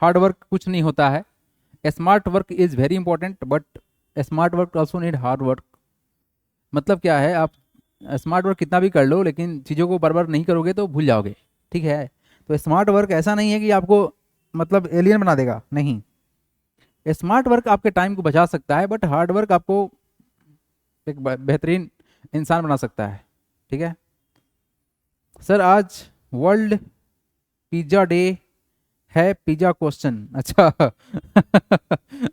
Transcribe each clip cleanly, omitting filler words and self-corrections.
Hard work कुछ नहीं होता है। Smart work is very important but smart work also need hard work. मतलब क्या है, आप स्मार्ट वर्क कितना भी कर लो लेकिन चीज़ों को बार बार नहीं करोगे तो भूल जाओगे, ठीक है। तो स्मार्ट वर्क ऐसा नहीं है कि आपको मतलब एलियन बना देगा, नहीं। स्मार्ट वर्क आपके टाइम को बचा सकता है बट हार्ड वर्क आपको एक बेहतरीन इंसान बना सकता है, ठीक है। सर आज वर्ल्ड पिज्ज़ा डे है, पिज्ज़ा क्वेश्चन, अच्छा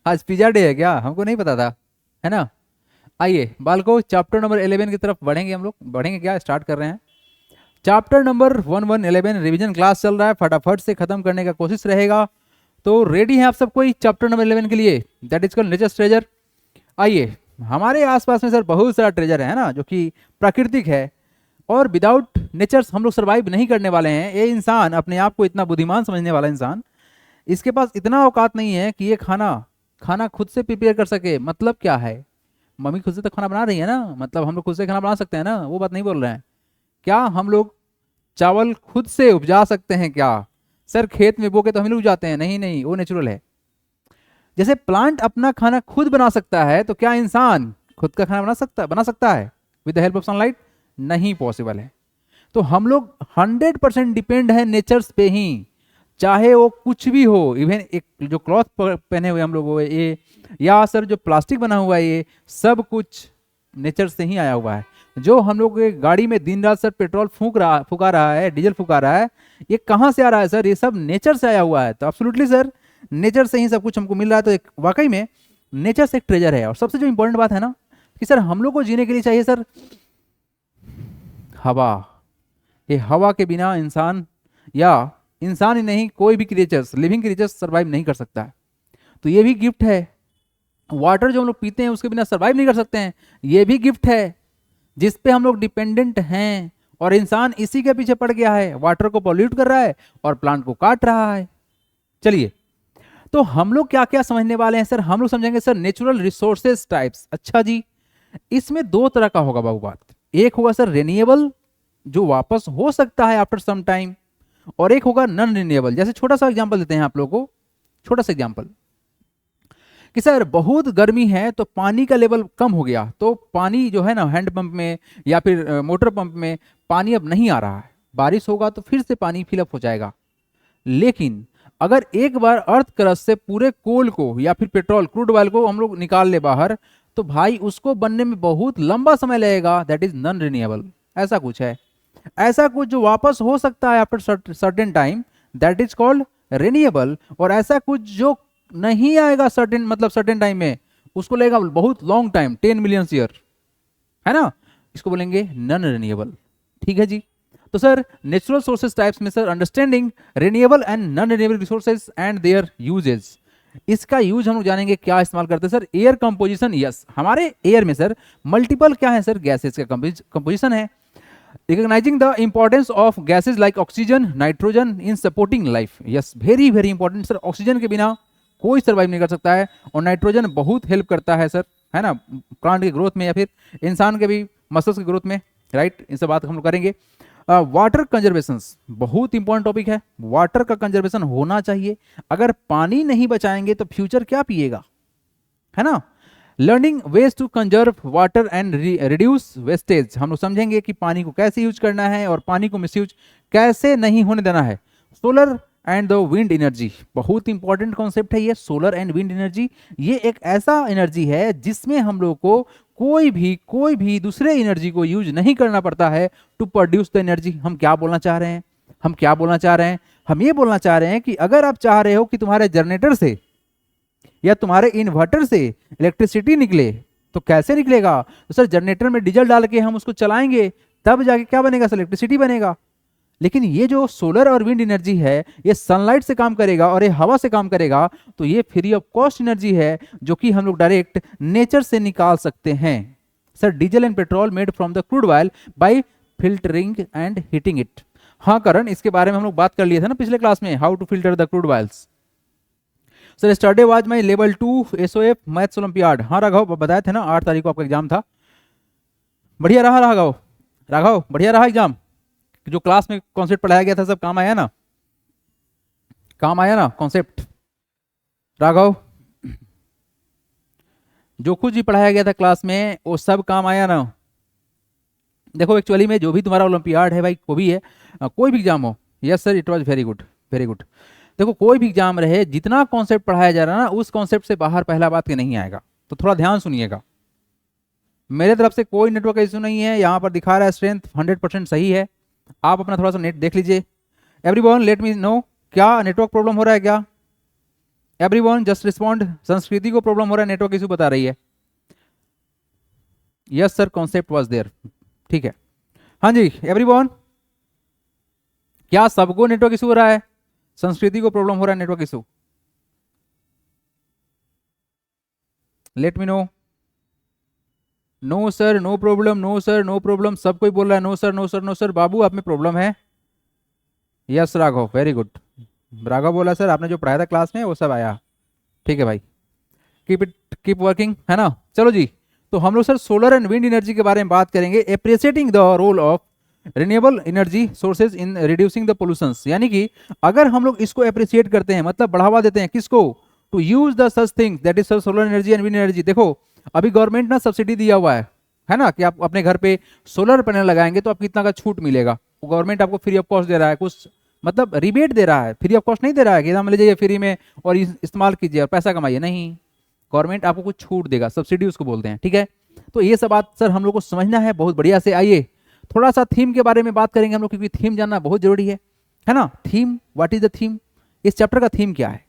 आज पिज्ज़ा डे है क्या, हमको नहीं पता था, है ना। आइए बालको चैप्टर नंबर 11 की तरफ बढ़ेंगे, हम लोग बढ़ेंगे क्या, स्टार्ट कर रहे हैं। चैप्टर नंबर 11 रिवीजन क्लास चल रहा है, फटाफट से खत्म करने का कोशिश रहेगा। तो रेडी हैं आप सब कोई चैप्टर नंबर 11 के लिए, that is called nature treasure. आइए, हमारे आसपास में सर बहुत सारा ट्रेजर है ना जो कि प्राकृतिक है, और विदाउट नेचर्स हम लोग सर्वाइव नहीं करने वाले हैं। ये इंसान अपने आप को इतना बुद्धिमान समझने वाला इंसान, इसके पास इतना औकात नहीं है कि ये खाना खाना खुद से प्रिपेयर कर सके। मतलब क्या है, मम्मी खुद से तो खाना बना रही है ना, मतलब हम लोग खुद से खाना बना सकते हैं ना, वो बात नहीं बोल रहे हैं। क्या हम लोग चावल खुद से उपजा सकते हैं क्या? सर खेत में बो के तो हम लोग जाते हैं, नहीं नहीं, वो नेचुरल है। जैसे प्लांट अपना खाना खुद बना सकता है, तो क्या इंसान खुद का खाना बना सकता है with the help of sunlight? नहीं पॉसिबल है। तो हम लोग 100% डिपेंड है नेचर्स पे ही, चाहे वो कुछ भी हो। इवन एक जो क्लॉथ पहने हुए हम लोग हो ये, या सर जो प्लास्टिक बना हुआ है, ये सब कुछ नेचर से ही आया हुआ है। जो हम लोग गाड़ी में दिन रात सर पेट्रोल फूका रहा है, डीजल फूका रहा है, ये कहाँ से आ रहा है सर? ये सब नेचर से आया हुआ है। तो एब्सोल्युटली सर नेचर से ही सब कुछ हमको मिल रहा है। तो एक वाकई में नेचर से एक ट्रेजर है। और सबसे जो इंपॉर्टेंट बात है ना कि सर हम लोग को जीने के लिए चाहिए सर हवा। ये हवा के बिना इंसान, या इंसान ही नहीं कोई भी क्रिएचर्स, लिविंग क्रिएचर्स सर्वाइव नहीं कर सकता है। तो ये भी गिफ्ट है। वाटर जो हम लोग पीते हैं उसके बिना सर्वाइव नहीं कर सकते हैं, ये भी गिफ्ट है जिस पे हम लोग डिपेंडेंट हैं। और इंसान इसी के पीछे पड़ गया है, वाटर को पॉल्यूट कर रहा है और प्लांट को काट रहा है। चलिए, तो हम लोग क्या क्या समझने वाले हैं सर? हम लोग समझेंगे सर नेचुरल रिसोर्सेज टाइप्स। अच्छा जी, इसमें दो तरह का होगा बाबू बात। एक होगा सर रेन्यूएबल, जो वापस हो सकता है आफ्टर सम टाइम, और एक होगा नॉन रिन्यूएबल। जैसे छोटा सा एग्जांपल देते हैं आप लोगों को, छोटा सा एग्जांपल कि सर बहुत गर्मी है तो पानी का लेवल कम हो गया, तो पानी जो है ना हैंड पंप में या फिर मोटर पंप में पानी अब नहीं आ रहा है। बारिश होगा तो फिर से पानी फिलअप हो जाएगा। लेकिन अगर एक बार अर्थ क्रस्ट से पूरे कोल को या फिर पेट्रोल क्रूड ऑयल को हम लोग निकाल ले बाहर, तो भाई उसको बनने में बहुत लंबा समय लगेगा। That is non renewable. ऐसा कुछ है, ऐसा कुछ जो वापस हो सकता है after certain time, that is called renewable. और ऐसा कुछ जो नहीं आएगा सर्टेन मतलब सर्टेन टाइम में, उसको लगेगा बहुत लॉन्ग टाइम, 10 मिलियन ईयर, है ना, इसको बोलेंगे नॉन रिन्यूएबल। ठीक है जी। तो सर नेचुरल सोर्सेज टाइप्स में sir understanding renewable and non renewable resources and their uses, इसका यूज हम लोग जानेंगे। क्या इस्तेमाल करते हैं सर? Air composition. यस, हमारे एयर में सर मल्टीपल क्या है सर? गैसेस का कंपोजिशन है। Recognising the importance of gases like oxygen, nitrogen in supporting life. Yes, very very important sir. Oxygen के बिना कोई सर्वाइव नहीं कर सकता है, और नाइट्रोजन बहुत हेल्प करता है सर, है ना, प्लांट की ग्रोथ में या फिर इंसान के भी मसल्स की ग्रोथ में, राइट। इन सब बात हम लोग करेंगे। वाटर कंजर्वेशन बहुत इंपॉर्टेंट टॉपिक है। वाटर का कंजर्वेशन होना चाहिए। अगर पानी नहीं बचाएंगे तो फ्यूचर क्या पिएगा, है ना। Learning ways to conserve water and reduce wastage, हम लोग समझेंगे कि पानी को कैसे यूज करना है और पानी को मिसयूज कैसे नहीं होने देना है। Solar and the wind energy, बहुत इंपॉर्टेंट कॉन्सेप्ट है ये। सोलर एंड विंड एनर्जी, ये एक ऐसा एनर्जी है जिसमें हम लोग को कोई भी दूसरे एनर्जी को यूज नहीं करना पड़ता है टू प्रोड्यूस द एनर्जी। हम क्या बोलना चाह रहे हैं? हम ये बोलना चाह रहे हैं कि अगर आप चाह रहे हो कि तुम्हारे जनरेटर से या तुम्हारे इन्वर्टर से इलेक्ट्रिसिटी निकले, तो कैसे निकलेगा? तो सर जनरेटर में डीजल डाल के हम उसको चलाएंगे, तब जाके क्या बनेगा सर? इलेक्ट्रिसिटी बनेगा। लेकिन ये जो सोलर और विंड एनर्जी है, ये सनलाइट से काम करेगा और ये हवा से काम करेगा। तो ये फ्री ऑफ कॉस्ट एनर्जी है जो कि हम लोग डायरेक्ट नेचर से निकाल सकते हैं। Sir diesel and petrol made from the crude oil bye filtering and heating it. हाँ करण, इसके बारे में हम लोग बात कर लिए थे ना पिछले क्लास में, how to filter the crude oils. Sir yesterday was my level 2 SOF maths olympiad. हाँ राघव, बताए थे ना 8 तारीख को आपका एग्जाम था। बढ़िया रहा राघव बढ़िया रहा एग्जाम? जो क्लास में कॉन्सेप्ट पढ़ाया गया था सब काम आया ना? कॉन्सेप्ट राघव, जो कुछ भी पढ़ाया गया था क्लास में वो सब काम आया ना? देखो एक्चुअली में जो भी तुम्हारा ओलंपियाड है भाई, कोई भी है, कोई भी एग्जाम हो, yes sir it was very good, very good. देखो कोई भी एग्जाम रहे, जितना कॉन्सेप्ट पढ़ाया जा रहा है ना, उस कॉन्सेप्ट से बाहर पहला बात के नहीं आएगा, तो थोड़ा ध्यान सुनिएगा। मेरे तरफ से कोई नेटवर्क इशू नहीं है, यहाँ पर दिखा रहा है स्ट्रेंथ 100% सही है। आप अपना थोड़ा सा नेट देख लीजिए। एवरीवन लेट मी नो, क्या नेटवर्क प्रॉब्लम हो रहा है क्या? Everyone just respond. संस्कृति को प्रॉब्लम हो रहा है, नेटवर्क इशू बता रही है। Yes sir concept was there, ठीक है। हाँ जी एवरीवन, क्या सबको नेटवर्क इशू हो रहा है? संस्कृति को प्रॉब्लम हो रहा है network issue? Let me know. No sir no problem, no sir no problem, सब कोई बोल रहा है no sir no sir no sir. बाबू आप में प्रॉब्लम है? Yes Raghav very good. Raghav बोला सर आपने जो पढ़ाया था क्लास में वो सब आया, ठीक है भाई, कीप इट कीप वर्किंग, है ना। चलो जी, तो हम लोग sir solar and wind energy के बारे में बात करेंगे। Appreciating the role of renewable energy sources in reducing the pollutions, यानी कि अगर हम लोग इसको एप्रिसिएट करते हैं, मतलब बढ़ावा देते हैं किसको? To use the such things that is sir solar energy and wind energy. देखो अभी गवर्नमेंट ना सब्सिडी दिया हुआ है ना, कि आप अपने घर पे सोलर पैनल लगाएंगे तो आपको कितना का छूट मिलेगा। गवर्नमेंट आपको फ्री ऑफ कॉस्ट दे रहा है, कुछ मतलब रिबेट दे रहा है, फ्री ऑफ कॉस्ट नहीं दे रहा है कि हम ले जाइए फ्री में और इस्तेमाल कीजिए और पैसा कमाइए, नहीं, गवर्नमेंट आपको कुछ छूट देगा, सब्सिडी उसको बोलते हैं, ठीक है। तो ये सब बात सर हम लोग को समझना है बहुत बढ़िया से। आइए थोड़ा सा थीम के बारे में बात करेंगे हम लोग, क्योंकि थीम जानना बहुत जरूरी है ना। Theme, what is the theme? इस चैप्टर का थीम क्या है?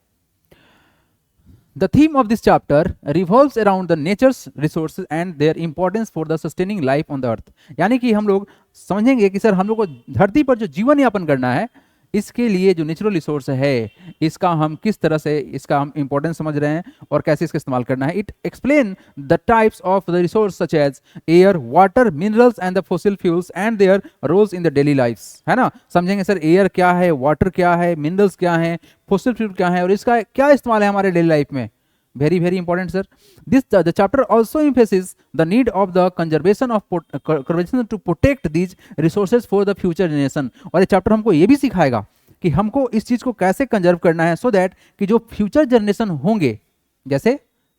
The theme of this chapter revolves around the nature's resources and their importance for the sustaining life on the earth। यानी कि हम लोग समझेंगे कि सर हम लोग को धरती पर जो जीवन यापन करना है, इसके लिए जो नेचुरल रिसोर्स है इसका हम किस तरह से इसका हम इंपॉर्टेंस समझ रहे हैं और कैसे इसका इस्तेमाल करना है। It explain the types of the resource such as air, water, minerals and the fossil fuels and their roles in the daily lifes, है ना। समझेंगे सर एयर क्या है, वाटर क्या है, मिनरल्स क्या है, फॉसिल फ्यूल क्या है और इसका क्या इस्तेमाल है हमारे डेली लाइफ में। very very important sir. This the chapter also emphasizes the need of the conservation to protect these resources for the future generation। और ये चैप्टर हमको ये भी सिखाएगा कि हमको इस चीज को कैसे कंजर्व करना है, सो दैट कि जो फ्यूचर जनरेशन होंगे, जैसे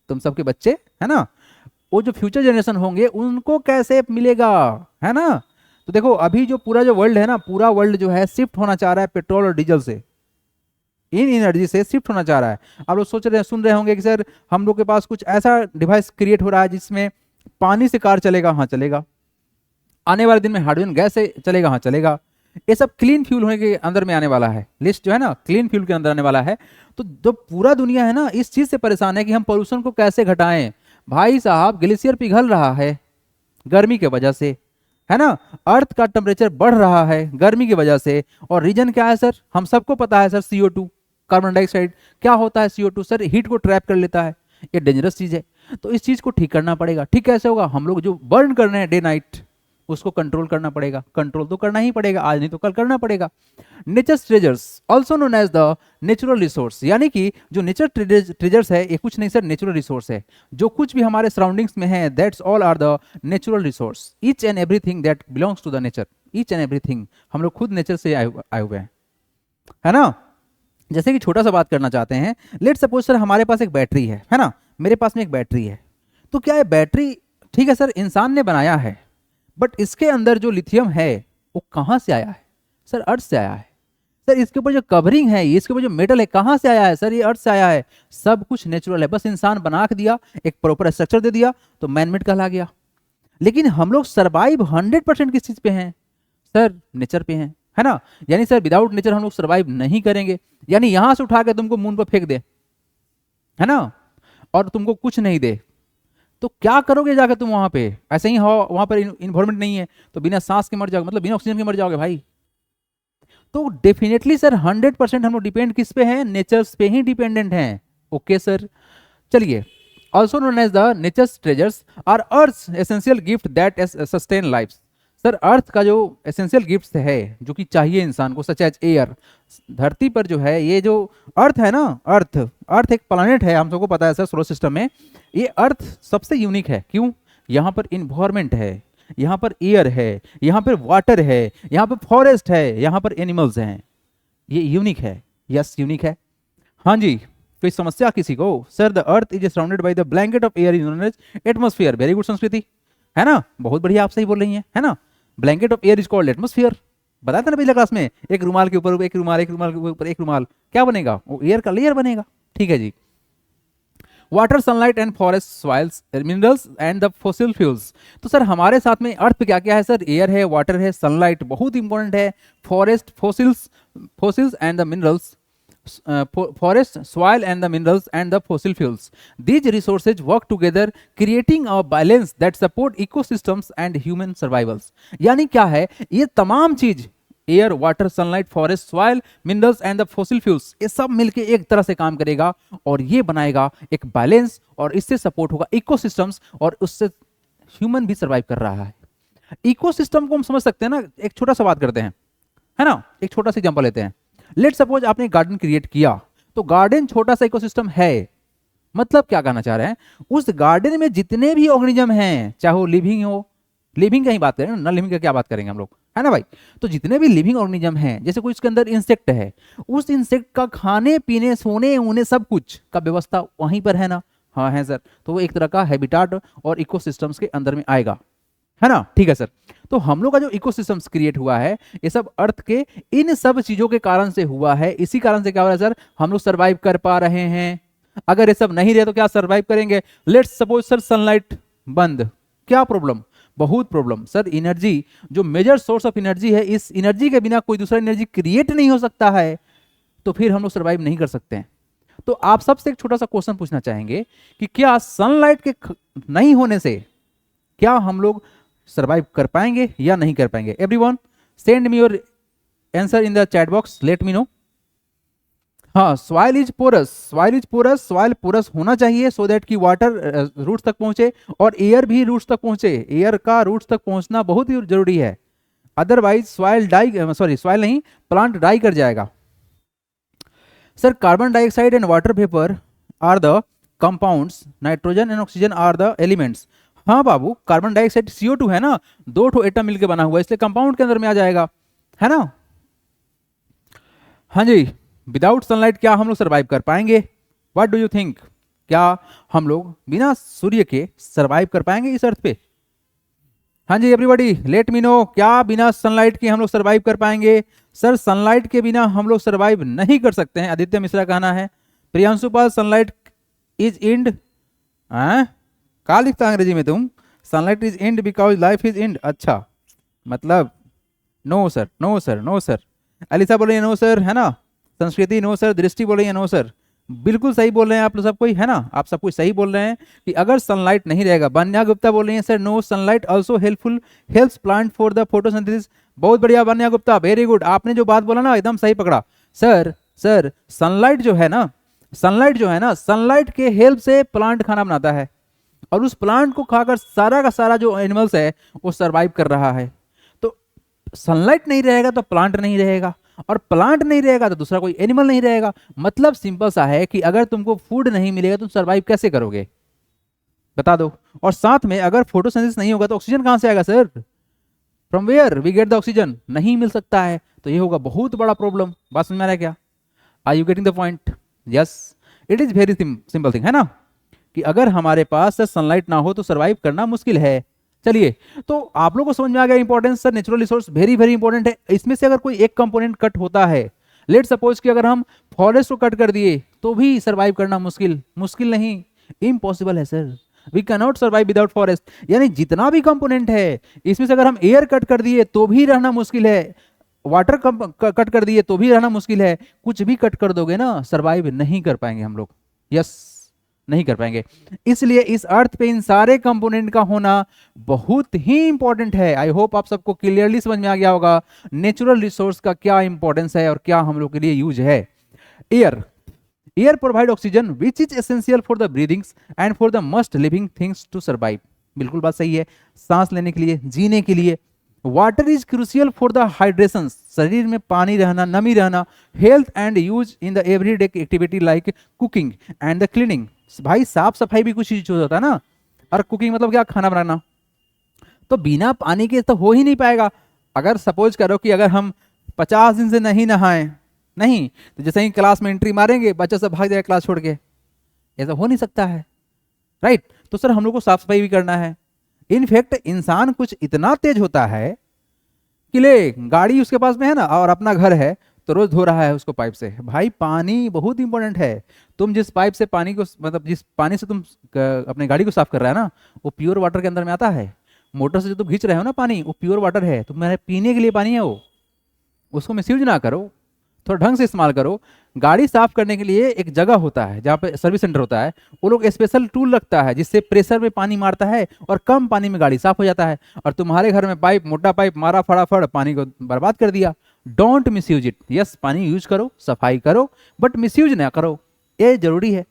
तुम सबके बच्चे है ना, वो जो फ्यूचर जनरेशन होंगे उनको कैसे मिलेगा, है ना। तो देखो अभी जो पूरा जो वर्ल्ड है ना, पूरा वर्ल्ड जो है शिफ्ट होना चाह रहा है पेट्रोल और डीजल से, इन एनर्जी से शिफ्ट होना चाह रहा है। आप लोग सोच रहे हैं, सुन रहे होंगे कि सर हम लोग के पास कुछ ऐसा डिवाइस क्रिएट हो रहा है जिसमें पानी से कार चलेगा, हाँ चलेगा, आने वाले दिन में हाइड्रोजन गैस से चलेगा, हाँ चलेगा। ये सब क्लीन फ्यूल होने के अंदर में आने वाला है, लिस्ट जो है ना क्लीन फ्यूल के अंदर आने वाला है। तो जो पूरा दुनिया है ना इस चीज से परेशान है कि हम पोल्यूशन को कैसे घटाएं। भाई साहब ग्लेशियर पिघल रहा है गर्मी के वजह से, है ना, अर्थ का टेम्परेचर बढ़ रहा है गर्मी की वजह से, और रीजन क्या है सर? हम सबको पता है सर, CO2 कार्बन डाइऑक्साइड। क्या होता है CO2 सर? हीट को ट्रैप कर लेता है, ये डेंजरस चीज है। तो इस चीज को ठीक करना पड़ेगा। ठीक कैसे होगा? हम लोग जो बर्न कर रहे हैं डे नाइट उसको कंट्रोल करना पड़ेगा। कंट्रोल तो करना ही पड़ेगा, आज नहीं तो कल करना पड़ेगा। Nature's treasures also known as the natural resource, यानी कि जो नेचर ट्रेजर्स है ये कुछ नहीं सर, नेचुरल रिसोर्स है। जो कुछ भी हमारे सराउंडिंग्स में है that's all are the natural resource. Each and everything that belongs to the nature, each and everything. हम लोग खुद नेचर से आए हुए हैं, है ना। जैसे कि छोटा सा बात करना चाहते हैं, लेट सपोज सर हमारे पास एक बैटरी है ना, मेरे पास में एक बैटरी है। तो क्या ये बैटरी, ठीक है सर, इंसान ने बनाया है, बट इसके अंदर जो लिथियम है वो कहाँ से आया है सर? अर्थ से आया है। सर इसके ऊपर जो कवरिंग है, इसके ऊपर जो मेटल है, कहाँ से आया है सर? ये अर्थ से आया है। सब कुछ नेचुरल है, बस इंसान बना के दिया, एक प्रॉपर स्ट्रक्चर दे दिया तो मैनमेड कहला गया। लेकिन हम लोग सर्वाइव 100% किस चीज पे हैं सर? नेचर पे हैं, है ना। यानी सर विदाउट नेचर हम लोग सर्वाइव नहीं करेंगे। यानी यहां से उठा के तुमको मून पर फेंक दे, है ना, और तुमको कुछ नहीं दे, तो क्या करोगे जाकर तुम वहां पे? ऐसे ही हो, वहां पर इन्वायरमेंट नहीं है तो बिना सांस के मर जाओगे, मतलब बिना ऑक्सीजन के मर जाओगे भाई। तो डेफिनेटली सर 100% हम लोग डिपेंड किस पे हैं? नेचर्स पे ही डिपेंडेंट हैं। ओके सर, चलिए। Also known as the natures treasures are earth essential gift that sustain life. Sir earth का जो एसेंशियल गिफ्ट है जो कि चाहिए इंसान को, सच एज एयर। धरती पर जो है ये जो अर्थ है ना, अर्थ एक प्लैनेट है, हम सबको पता है सर सोलर सिस्टम में। ये अर्थ सबसे यूनिक है। क्यों? यहाँ पर इन्वायरमेंट है, यहाँ पर एयर है, यहाँ पर वाटर है, यहाँ पर फॉरेस्ट है, यहाँ पर एनिमल्स हैं। ये यूनिक है, यस यूनिक है। हाँ जी, कोई समस्या किसी को? Sir the earth is surrounded by the blanket of air known as atmosphere. Very good Sanskriti, है ना, बहुत बढ़िया, आप सही बोल रही हैं, है ना। Blanket of air is called atmosphere. बताया था ना पिछले क्लास में, एक रुमाल के ऊपर एक रुमाल, एक रुमाल के ऊपर एक रुमाल, क्या बनेगा? वो एयर का लेयर बनेगा। ठीक है जी। Water, sunlight and forest, soils, minerals and the fossil fuels. तो सर हमारे साथ में अर्थ पे क्या क्या है सर? एयर है, वाटर है, सनलाइट बहुत इंपॉर्टेंट है, forest, fossils and the minerals, forest, soil and the minerals and the fossil fuels. These resources work together creating a balance that support ecosystems and human survivals. यानी क्या है, ये तमाम चीज air, water, sunlight, forest, soil, minerals and the fossil fuels, ये सब मिलके एक तरह से काम करेगा और ये बनाएगा एक बैलेंस, और इससे सपोर्ट होगा इकोसिस्टम्स, और उससे ह्यूमन भी सर्वाइव कर रहा है। इकोसिस्टम को हम समझ सकते हैं ना, एक छोटा सा बात करते हैं, है ना, एक छोटा सा एग्जांपल लेते हैं। लेट सपोज आपने गार्डन क्रिएट किया, तो गार्डन छोटा सा इकोसिस्टम है, मतलब क्या कहना चाह रहे हैं, उस गार्डन में जितने भी ऑर्गेनिज्म हैं, चाहे वो लिविंग हो, लिविंग का ही बात करें ना, लिविंग का क्या बात करेंगे हम लोग, है ना भाई। तो जितने भी लिविंग ऑर्गेनिज्म हैं, जैसे कोई इसके अंदर इंसेक्ट है, उस इंसेक्ट का खाने पीने, सोने ऊने सब कुछ का व्यवस्था वहीं पर है ना? हाँ है सर। तो वो एक तरह का हैबिटाट और इकोसिस्टम्स के अंदर में आएगा, है ना। ठीक है सर। तो हम लोग का जो इकोसिस्टम्स क्रिएट हुआ है, ये सब अर्थ के इन सब चीजों के कारण से हुआ है। इसी कारण से क्या हो रहा है सर, हम लोग सर्वाइव कर पा रहे हैं। अगर ये सब नहीं रहे तो क्या सर्वाइव करेंगे? लेट्स सपोज सर सनलाइट बंद, क्या प्रॉब्लम? बहुत प्रॉब्लम सर। एनर्जी जो मेजर सोर्स ऑफ एनर्जी है, इस एनर्जी के बिना कोई दूसरा एनर्जी क्रिएट नहीं हो सकता है, तो फिर हम लोग सर्वाइव नहीं कर सकते हैं। तो आप सबसे एक छोटा सा क्वेश्चन पूछना चाहेंगे कि क्या सनलाइट के नहीं होने से क्या हम लोग सर्वाइव कर पाएंगे या नहीं कर पाएंगे? Everyone send me your answer in the chat box, let me know. हाँ, soil is porous, soil is porous, soil porous होना चाहिए सो दैट कि वाटर रूट्स तक पहुंचे और एयर भी रूट्स तक पहुंचे। एयर का रूट्स तक पहुंचना बहुत ही जरूरी है, otherwise soil die, sorry soil नहीं, प्लांट डाई कर जाएगा। Sir carbon dioxide and water vapour are the compounds, nitrogen and oxygen are the elements. हाँ बाबू, कार्बन डाइऑक्साइड CO2 है ना, 2 एटम मिलकर बना हुआ है, इसलिए कंपाउंड के अंदर में आ जाएगा, है ना। हाँ जी, विदाउट सनलाइट क्या हम लोग सर्वाइव कर पाएंगे? व्हाट डू यू थिंक, क्या हम लोग बिना सूर्य के सर्वाइव कर पाएंगे इस अर्थ पे? हाँ जी एवरीबॉडी लेट मी नो, क्या बिना सनलाइट के हम लोग सर्वाइव कर पाएंगे? सर सनलाइट के बिना हम लोग सर्वाइव नहीं कर सकते हैं, आदित्य मिश्रा कहना है। Priyanshu Pal sunlight is and, क्या लिखता है अंग्रेजी में तुम? Sunlight is and because life is and. अच्छा, मतलब no sir, no sir, no sir. Alisa बोल रही है नो सर, है ना। संस्कृति नो सर, दृष्टि बोल रही है नो सर। बिल्कुल सही बोल रहे हैं आप लोग सब कोई, है ना, आप सब कोई सही बोल रहे हैं कि अगर सनलाइट नहीं रहेगा। बन्या गुप्ता बोल रही है sir no, sunlight also helpful, helps plant for the photosynthesis. बहुत बढ़िया बन्या गुप्ता, वेरी गुड, आपने जो बात बोला ना एकदम सही पकड़ा। सर सर सनलाइट जो है ना, सनलाइट जो है ना, सनलाइट के हेल्प से प्लांट खाना बनाता है, और उस प्लांट को खाकर सारा का सारा जो एनिमल्स है वो सरवाइव कर रहा है। तो सनलाइट नहीं रहेगा तो प्लांट नहीं रहेगा, और प्लांट नहीं रहेगा तो दूसरा कोई एनिमल नहीं रहेगा। मतलब सिंपल सा है कि अगर तुमको फूड नहीं मिलेगा तुम सरवाइव कैसे करोगे, बता दो। और साथ में अगर फोटोसिंथेसिस नहीं होगा तो ऑक्सीजन कहां से आएगा sir? From where we get the oxygen? नहीं मिल सकता है, तो ये होगा बहुत बड़ा प्रॉब्लम। बात समझ में आ रहा है क्या? Are you getting the point? Yes, it is very simple thing, है ना, कि अगर हमारे पास सनलाइट ना हो तो सरवाइव करना मुश्किल है। चलिए, तो आप लोगों को समझ में आ गया importance sir, natural resource very very important है। इसमें से अगर कोई एक कंपोनेंट कट होता है, लेट सपोज कि अगर हम फॉरेस्ट को कट कर दिए तो भी सरवाइव करना मुश्किल, मुश्किल नहीं, इम्पॉसिबल है sir. We can not survive without forest. यानी जितना भी कंपोनेंट है इसमें से अगर हम एयर कट कर दिए तो भी रहना मुश्किल है, वाटर कट कर दिए तो भी रहना मुश्किल है, कुछ भी कट कर दोगे ना सर्वाइव नहीं कर पाएंगे हम लोग। यस, नहीं कर पाएंगे। इसलिए इस अर्थ पे इन सारे कंपोनेंट का होना बहुत ही इंपॉर्टेंट है। आई होप आप सबको क्लियरली समझ में आ गया होगा नेचुरल रिसोर्स का क्या इंपॉर्टेंस है और क्या हम लोग के लिए यूज है। Air, air provide oxygen which is essential for the breathings and for the must living things to survive. बिल्कुल बात सही है, सांस लेने के लिए, जीने के लिए। Water is crucial for the hydration, शरीर में पानी रहना, नमी रहना। Health and use in the everyday activity like cooking and the cleaning. भाई साफ सफाई भी कुछ चीज होता है ना, और कुकिंग मतलब क्या, खाना बनाना। तो बिना पानी के तो हो ही नहीं पाएगा। अगर सपोज करो कि अगर हम 50 दिन से नहीं नहाएं नहीं, तो जैसे ही क्लास में एंट्री मारेंगे बच्चा सब भाग जाएगा क्लास छोड़ के, ऐसा हो नहीं सकता है, राइट। तो सर हम लोग को साफ सफाई भी करना है। इनफैक्ट इंसान कुछ इतना तेज होता है कि ले गाड़ी उसके पास में है ना और अपना घर है तो रोज धो रहा है उसको पाइप से। भाई पानी बहुत इंपॉर्टेंट है। तुम जिस पाइप से पानी को मतलब जिस पानी से तुम अपने गाड़ी को साफ कर रहा है ना, वो प्योर वाटर के अंदर में आता है। मोटर से जो तुम खींच रहे हो ना पानी, वो प्योर वाटर है, तुम्हारे पीने के लिए पानी है वो। उसको मिसयूज ना करो, थोड़ा ढंग से इस्तेमाल करो। गाड़ी साफ करने के लिए एक जगह होता है जहाँ पे सर्विस सेंटर होता है, वो लोग स्पेशल टूल रखता है जिससे प्रेशर में पानी मारता है और कम पानी में गाड़ी साफ हो जाता है। और तुम्हारे घर में पाइप, मोटा पाइप मारा फटाफट, पानी को बर्बाद कर दिया। Don't miss use it. Yes, पानी यूज करो, सफाई करो, बट मिस यूज ना करो, ये जरूरी है।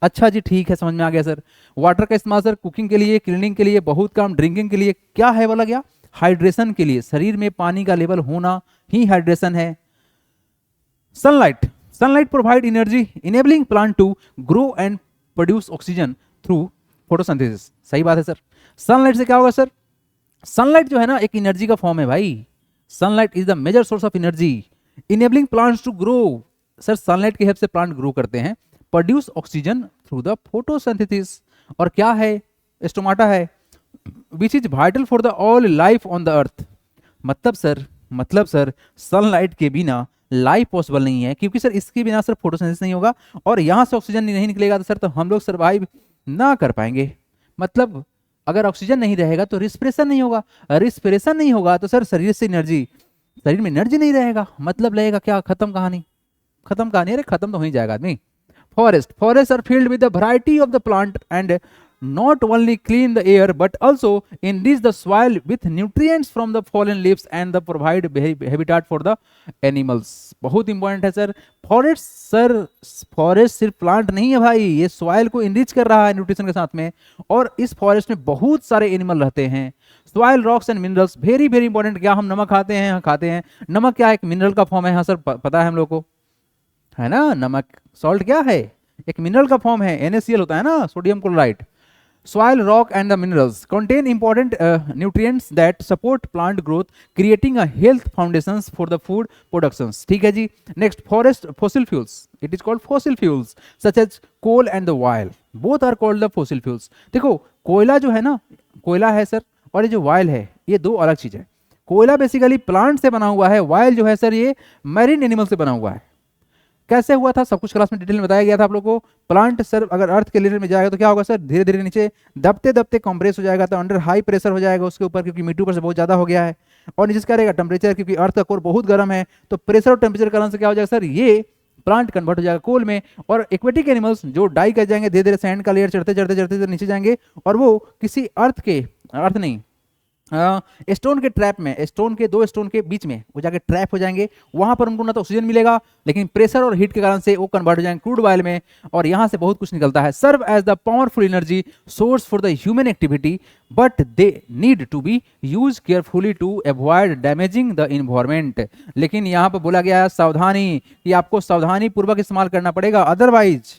अच्छा जी, ठीक है, समझ में आ गया सर। वाटर का इस्तेमाल सर कुकिंग के लिए, क्लीनिंग के लिए, बहुत काम, ड्रिंकिंग के लिए, क्या है बोला गया, हाइड्रेशन के लिए। शरीर में पानी का लेवल होना ही हाइड्रेशन है। Sunlight provide energy enabling plant to grow and produce oxygen through photosynthesis. सही बात है सर। सनलाइट से क्या होगा सर? सनलाइट जो है ना एक एनर्जी का फॉर्म है भाई। Sunlight is the major source of energy enabling plants to grow. Sir sunlight की हेल्प से प्लांट ग्रो करते हैं। Produce oxygen through the photosynthesis. और क्या है? स्टोमाटा है, which is vital for the all life on the earth. मतलब sir sunlight के बिना लाइफ पॉसिबल नहीं है, क्योंकि सर इसके बिना सर फोटोसिंथेसिस नहीं होगा और यहां से ऑक्सीजन नहीं निकलेगा तो सर तो हम लोग सर्वाइव ना कर पाएंगे। मतलब अगर ऑक्सीजन नहीं रहेगा तो रिस्पिरेशन नहीं होगा, रिस्पिरेशन नहीं होगा तो सर शरीर से एनर्जी, शरीर में एनर्जी नहीं रहेगा, मतलब रहेगा क्या? खत्म कहानी। अरे खत्म तो हो ही जाएगा आदमी। Forests are filled with a variety of the plant and not only clean the air but also enrich the soil with nutrients from the fallen leaves and the provide habitat for the animals। बहुत important है sir. Forest सिर्फ plant नहीं है भाई, ये soil को enrich कर रहा है न्यूट्रिशन के साथ में। और इस फॉरेस्ट में बहुत सारे एनिमल रहते हैं। Soil, rocks and minerals, very very important. क्या हम नमक खाते हैं? हाँ खाते हैं। नमक क्या है? एक मिनरल का फॉर्म है। हाँ सर पता है हम लोग को, है ना। नमक, सॉल्ट क्या है? एक मिनरल का फॉर्म है, NaCl होता है ना, sodium chloride. Soil, rock and the minerals contain important nutrients that support plant growth, creating a health foundations for the food productions। ठीक है जी। Next, fossil fuels, it is called fossil fuels such as coal and the oil, both are called the fossil fuels। देखो कोयला जो है ना, कोयला है sir, और ये जो ऑयल है, ये दो अलग चीज है। कोयला बेसिकली प्लांट से बना हुआ है, ऑयल जो है सर ये मैरीन एनिमल से बना हुआ है। कैसे हुआ था सब कुछ क्लास में डिटेल में बताया गया था आप लोगों को। प्लांट सर अगर अर्थ के लेवल में जाएगा तो क्या होगा सर? धीरे धीरे नीचे दबते दबते कंप्रेस हो जाएगा, तो अंडर हाई प्रेशर हो जाएगा उसके ऊपर, क्योंकि मिट्टी ऊपर से बहुत ज्यादा हो गया है। और नीचे क्या रहेगा? टेम्परेचर, क्योंकि अर्थ का कोर बहुत गर्म है, तो प्रेशर और टेम्परेचर कारण से क्या हो जाएगा सर? ये प्लांट कन्वर्ट हो जाएगा कोल में। और एक्वेटिक एनिमल्स जो डाई कर जाएंगे, धीरे धीरे सैंड का लेयर चढ़ते चढ़ते चढ़ते नीचे जाएंगे, और वो किसी स्टोन के ट्रैप में, दो स्टोन के बीच में वो जाके ट्रैप हो जाएंगे। वहां पर उनको ना तो ऑक्सीजन मिलेगा, लेकिन प्रेशर और हीट के कारण से वो कन्वर्ट हो जाएंगे क्रूड ऑयल में, और यहां से बहुत कुछ निकलता है। Serve as the powerful energy source for the human activity, but they need to be use carefully to avoid damaging the environment. लेकिन यहाँ पर बोला गया है सावधानी, कि आपको सावधानी पूर्वक इस्तेमाल करना पड़ेगा, अदरवाइज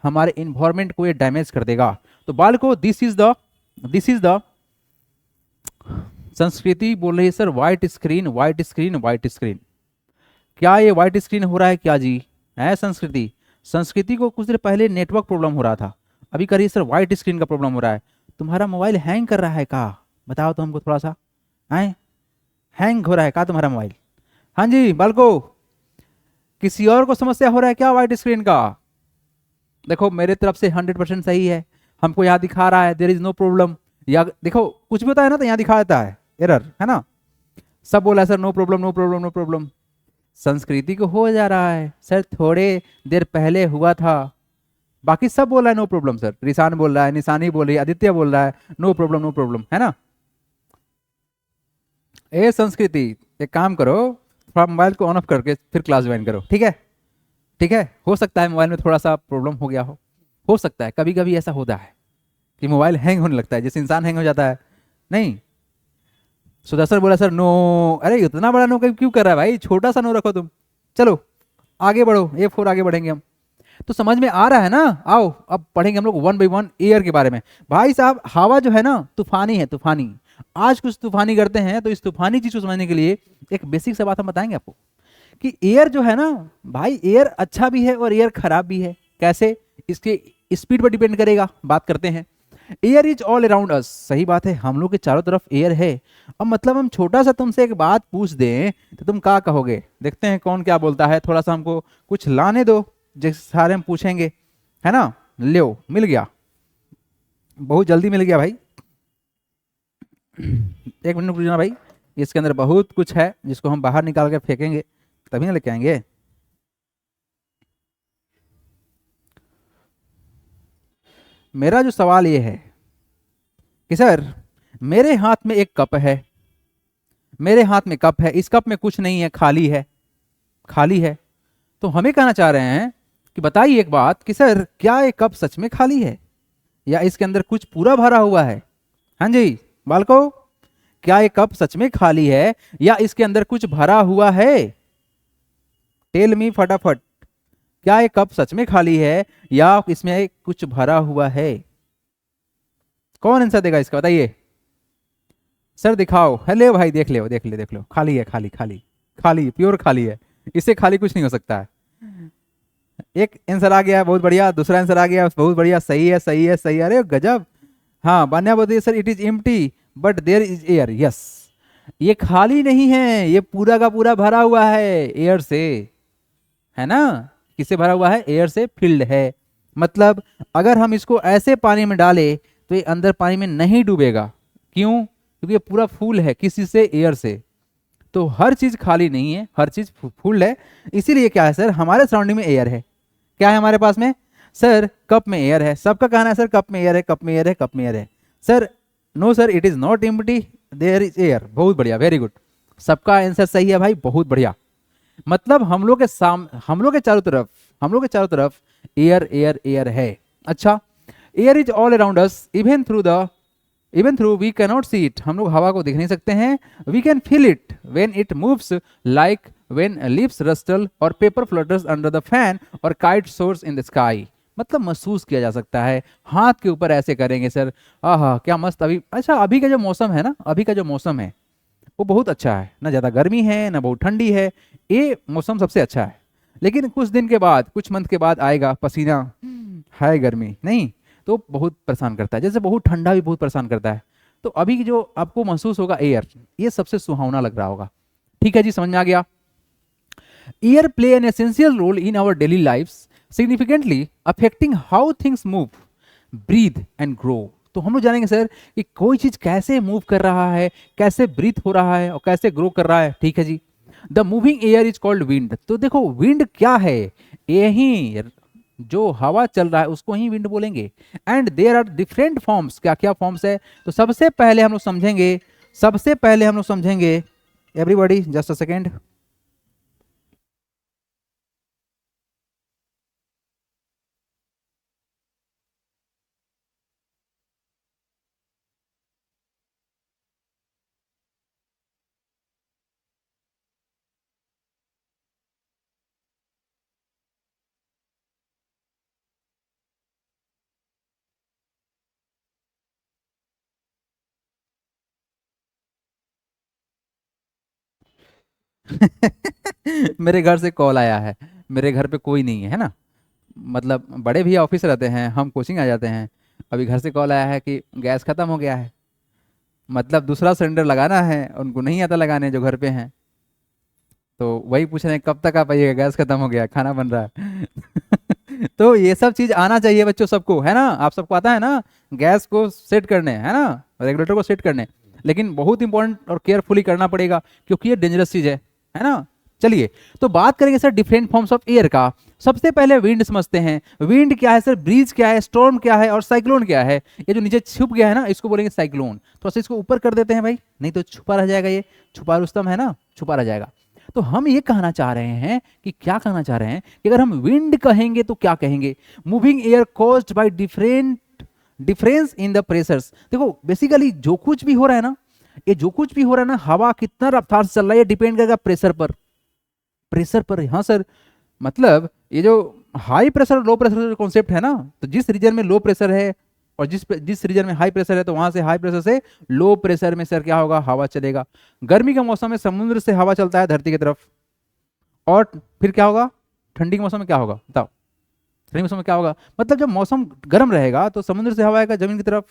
हमारे इन्वायरमेंट को ये डैमेज कर देगा। तो बालको दिस इज द संस्कृति बोल रही है सर व्हाइट स्क्रीन। क्या ये व्हाइट स्क्रीन हो रहा है क्या जी? है संस्कृति को कुछ देर पहले नेटवर्क प्रॉब्लम हो रहा था, अभी करिए सर व्हाइट स्क्रीन का प्रॉब्लम हो रहा है। तुम्हारा मोबाइल हैंग कर रहा है का? बताओ तो हमको थोड़ा सा। हैंग हो रहा है का तुम्हारा मोबाइल? हाँ जी बालको, किसी और को समस्या हो रहा है क्या व्हाइट स्क्रीन का? देखो मेरे तरफ से 100% सही है, हमको यहाँ दिखा रहा है देयर इज नो प्रॉब्लम। या देखो कुछ भी होता है ना तो यहाँ दिखा देता है एरर, है ना। सब बोला सर नो प्रॉब्लम। संस्कृति को हो जा रहा है सर, थोड़े देर पहले हुआ था, बाकी सब बोल रहा है नो प्रॉब्लम सर। रिसान बोल रहा है, निशानी बोल रही है, आदित्य बोल रहा है नो प्रॉब्लम, है ना। ए संस्कृति एक काम करो, थोड़ा मोबाइल को ऑन ऑफ करके फिर क्लास ज्वाइन करो, ठीक है। हो सकता है मोबाइल में थोड़ा सा प्रॉब्लम हो गया हो सकता है, कभी कभी ऐसा होता है कि मोबाइल हैंग होने लगता है, जैसे इंसान हैंग हो जाता है। नहीं, सुदर्शन बोला सर नो। अरे इतना बड़ा नो क्यों कर रहा है भाई? छोटा सा नो रखो तुम। चलो आगे बढ़ो, A4 आगे बढ़ेंगे हम। तो समझ में आ रहा है ना? आओ अब पढ़ेंगे हम लोग 1 by 1 एयर के बारे में। भाई साहब हवा जो है ना तूफानी है, तूफानी। आज कुछ तूफानी करते हैं, तो इस तूफानी चीज को समझने के लिए एक बेसिक सा बात हम बताएंगे आपको कि एयर जो है ना भाई, एयर अच्छा भी है और एयर खराब भी है। कैसे? इसके स्पीड पर डिपेंड करेगा। बात करते हैं। एयर इज ऑल अराउंड अस, सही बात है, हम लोग के चारों तरफ एयर है। अब मतलब हम छोटा सा तुमसे एक बात पूछ दें तो तुम क्या कहोगे? देखते हैं कौन क्या बोलता है। थोड़ा सा हमको कुछ लाने दो, जिस सारे हम पूछेंगे, है ना। लो, मिल गया, बहुत जल्दी मिल गया भाई। एक मिनट रुक जाना भाई, इसके अंदर बहुत कुछ है जिसको हम बाहर निकाल कर फेंकेंगे तभी ना लेके आएंगे। मेरा जो सवाल ये है कि सर, मेरे हाथ में एक कप है, मेरे हाथ में कप है, इस कप में कुछ नहीं है, खाली है, खाली है। तो हमें कहना चाह रहे हैं कि बताइए एक बात कि सर, क्या ये कप सच में खाली है या इसके अंदर कुछ पूरा भरा हुआ है? हाँ जी बालको, क्या ये कप सच में खाली है या इसके अंदर कुछ भरा हुआ है? टेल मी फटाफट, क्या ये कप सच में खाली है या इसमें कुछ भरा हुआ है? कौन आंसर देगा इसका, बताइए। सर दिखाओ, हेले भाई, देख लो देख लो देख लो, खाली है, खाली खाली खाली, प्योर खाली है, इससे खाली कुछ नहीं हो सकता है। एक आंसर आ गया, बहुत बढ़िया। दूसरा आंसर आ गया, बहुत बढ़िया, सही है सही है सही है, अरे गजब। हाँ, बान्या बोलती है sir it is empty but there is air. Yes, ये खाली नहीं है, ये पूरा का पूरा भरा हुआ है एयर से, है ना। किससे भरा हुआ है? एयर से फिल्ड है। मतलब अगर हम इसको ऐसे पानी में डालें तो ये अंदर पानी में नहीं डूबेगा। क्यों? क्योंकि ये पूरा फुल है, किसी से? एयर से। तो हर चीज खाली नहीं है, हर चीज फुल है। इसीलिए क्या है सर, हमारे सराउंडिंग में एयर है। क्या है हमारे पास में? सर कप में एयर है। सबका कहना है सर कप में एयर है, कप में एयर है, कप में एयर है। Sir no sir, it is not empty, there is air. बहुत बढ़िया, वेरी गुड, सबका आंसर सही है भाई, बहुत बढ़िया। मतलब हम लोग के चारों तरफ, हम लोग के चारों तरफ एयर एयर एयर है। अच्छा, air is all around us even through we cannot see it, हम लोग हवा को देख नहीं सकते हैं। We can feel it when it moves, like when leaves rustle or paper flutters under the fan or kite soars in the sky. मतलब महसूस किया जा सकता है। हाथ के ऊपर ऐसे करेंगे सर, आहा क्या मस्त। अभी अच्छा, अभी का जो मौसम है ना, अभी का जो मौसम है वो बहुत अच्छा है, ना ज़्यादा गर्मी है ना बहुत ठंडी है, ये मौसम सबसे अच्छा है। लेकिन कुछ दिन के बाद, कुछ मंथ के बाद आएगा पसीना, है गर्मी नहीं, तो बहुत परेशान करता है। जैसे बहुत ठंडा भी बहुत परेशान करता है। तो अभी जो आपको महसूस होगा एयर, ये सबसे सुहावना लग रहा होगा। ठीक है जी, समझ में आ गया। Air play an essential role in our daily lifes, significantly affecting how things move, breathe and grow. तो हम लोग जानेंगे सर कि कोई चीज कैसे मूव कर रहा है, कैसे ब्रीथ हो रहा है और कैसे ग्रो कर रहा है। ठीक है जी। The moving air is called wind. तो देखो विंड क्या है, यही जो हवा चल रहा है उसको ही विंड बोलेंगे। And there are different forms, क्या क्या फॉर्म्स है? तो सबसे पहले हम लोग समझेंगे, सबसे पहले हम लोग समझेंगे, एवरीबॉडी जस्ट अ सेकेंड। मेरे घर से कॉल आया है, मेरे घर पे कोई नहीं है ना, मतलब बड़े भैया ऑफिस रहते हैं, हम कोचिंग आ जाते हैं। अभी घर से कॉल आया है कि गैस खत्म हो गया है, मतलब दूसरा सिलेंडर लगाना है, उनको नहीं आता लगाने जो घर पे हैं। तो वही पूछ रहे हैं कब तक आ पाइएगा, गैस खत्म हो गया, खाना बन रहा है। तो ये सब चीज आना चाहिए बच्चों सबको, है ना। आप सबको आता है ना गैस को सेट करने, है ना, रेगुलेटर को सेट करने। लेकिन बहुत इंपॉर्टेंट और केयरफुली करना पड़ेगा क्योंकि ये डेंजरस चीज है ना। चलिए, तो बात करेंगे sir different forms of air का। सबसे पहले विंड समझते हैं। विंड क्या है सर? ब्रीज क्या है? स्टॉर्म क्या है? और साइक्लोन क्या है? ये जो नीचे छुप गया है ना, इसको बोलेंगे साइक्लोन। थोड़ा सा इसको ऊपर कर देते हैं भाई, नहीं तो छुपा रह जाएगा, ये छुपा रुस्तम है ना, छुपा रह जाएगा। तो हम ये कहना चाह रहे हैं कि क्या कहना चाह रहे हैं कि अगर हम विंड कहेंगे तो क्या कहेंगे? Moving air caused by difference in the pressures. देखो बेसिकली जो कुछ भी हो रहा है ना, ये जो कुछ भी हो रहा है ना, हवा कितना रफ्तार से चल रहा है, ये डिपेंड करेगा प्रेशर पर, प्रेशर पर। हाँ सर, मतलब ये जो हाई प्रेशर और लो प्रेशर कॉन्सेप्ट है ना, तो जिस रीजन में लो प्रेशर है और जिस रीजन में हाई प्रेशर है, तो वहां से हाई प्रेशर से लो प्रेशर में सर क्या होगा? हवा चलेगा। गर्मी के मौसम में समुद्र से हवा चलता है धरती की तरफ, और फिर क्या होगा, ठंडी के मौसम में क्या होगा बताओ, ठंडी के मौसम में क्या होगा, मतलब जब मौसम गर्म रहेगा तो समुद्र से हवा आएगा जमीन की तरफ,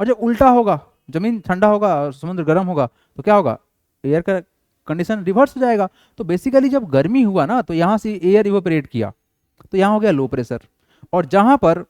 और जब उल्टा होगा, जमीन ठंडा होगा और समुद्र गर्म होगा, तो क्या होगा, एयर का कंडीशन रिवर्स हो जाएगा। तो बेसिकली जब गर्मी हुआ ना तो यहाँ से एयर इवेपोरेट किया, तो यहाँ हो गया लो प्रेशर, और जहाँ पर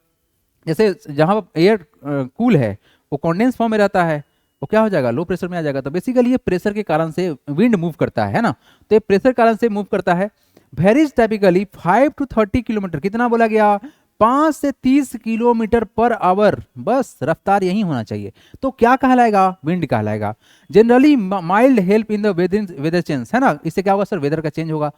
जैसे जहाँ एयर कूल है वो कॉन्डेंस फॉर्म में रहता है, वो क्या हो जाएगा, लो प्रेशर में आ जाएगा। तो बेसिकली ये प्रेशर के कारण से विंड मूव करता है ना, तो ये प्रेशर कारण से मूव करता है। वेरीज टाइपिकली 5 to 30 किलोमीटर, कितना बोला गया, 5 से 30 किलोमीटर पर आवर, बस रफ्तार यही होना चाहिए। तो क्या कहलाएगा, विंड कहलाएगा। Generally mild help in the weather change, है ना, इससे क्या होगा सर, वेदर का चेंज होगा।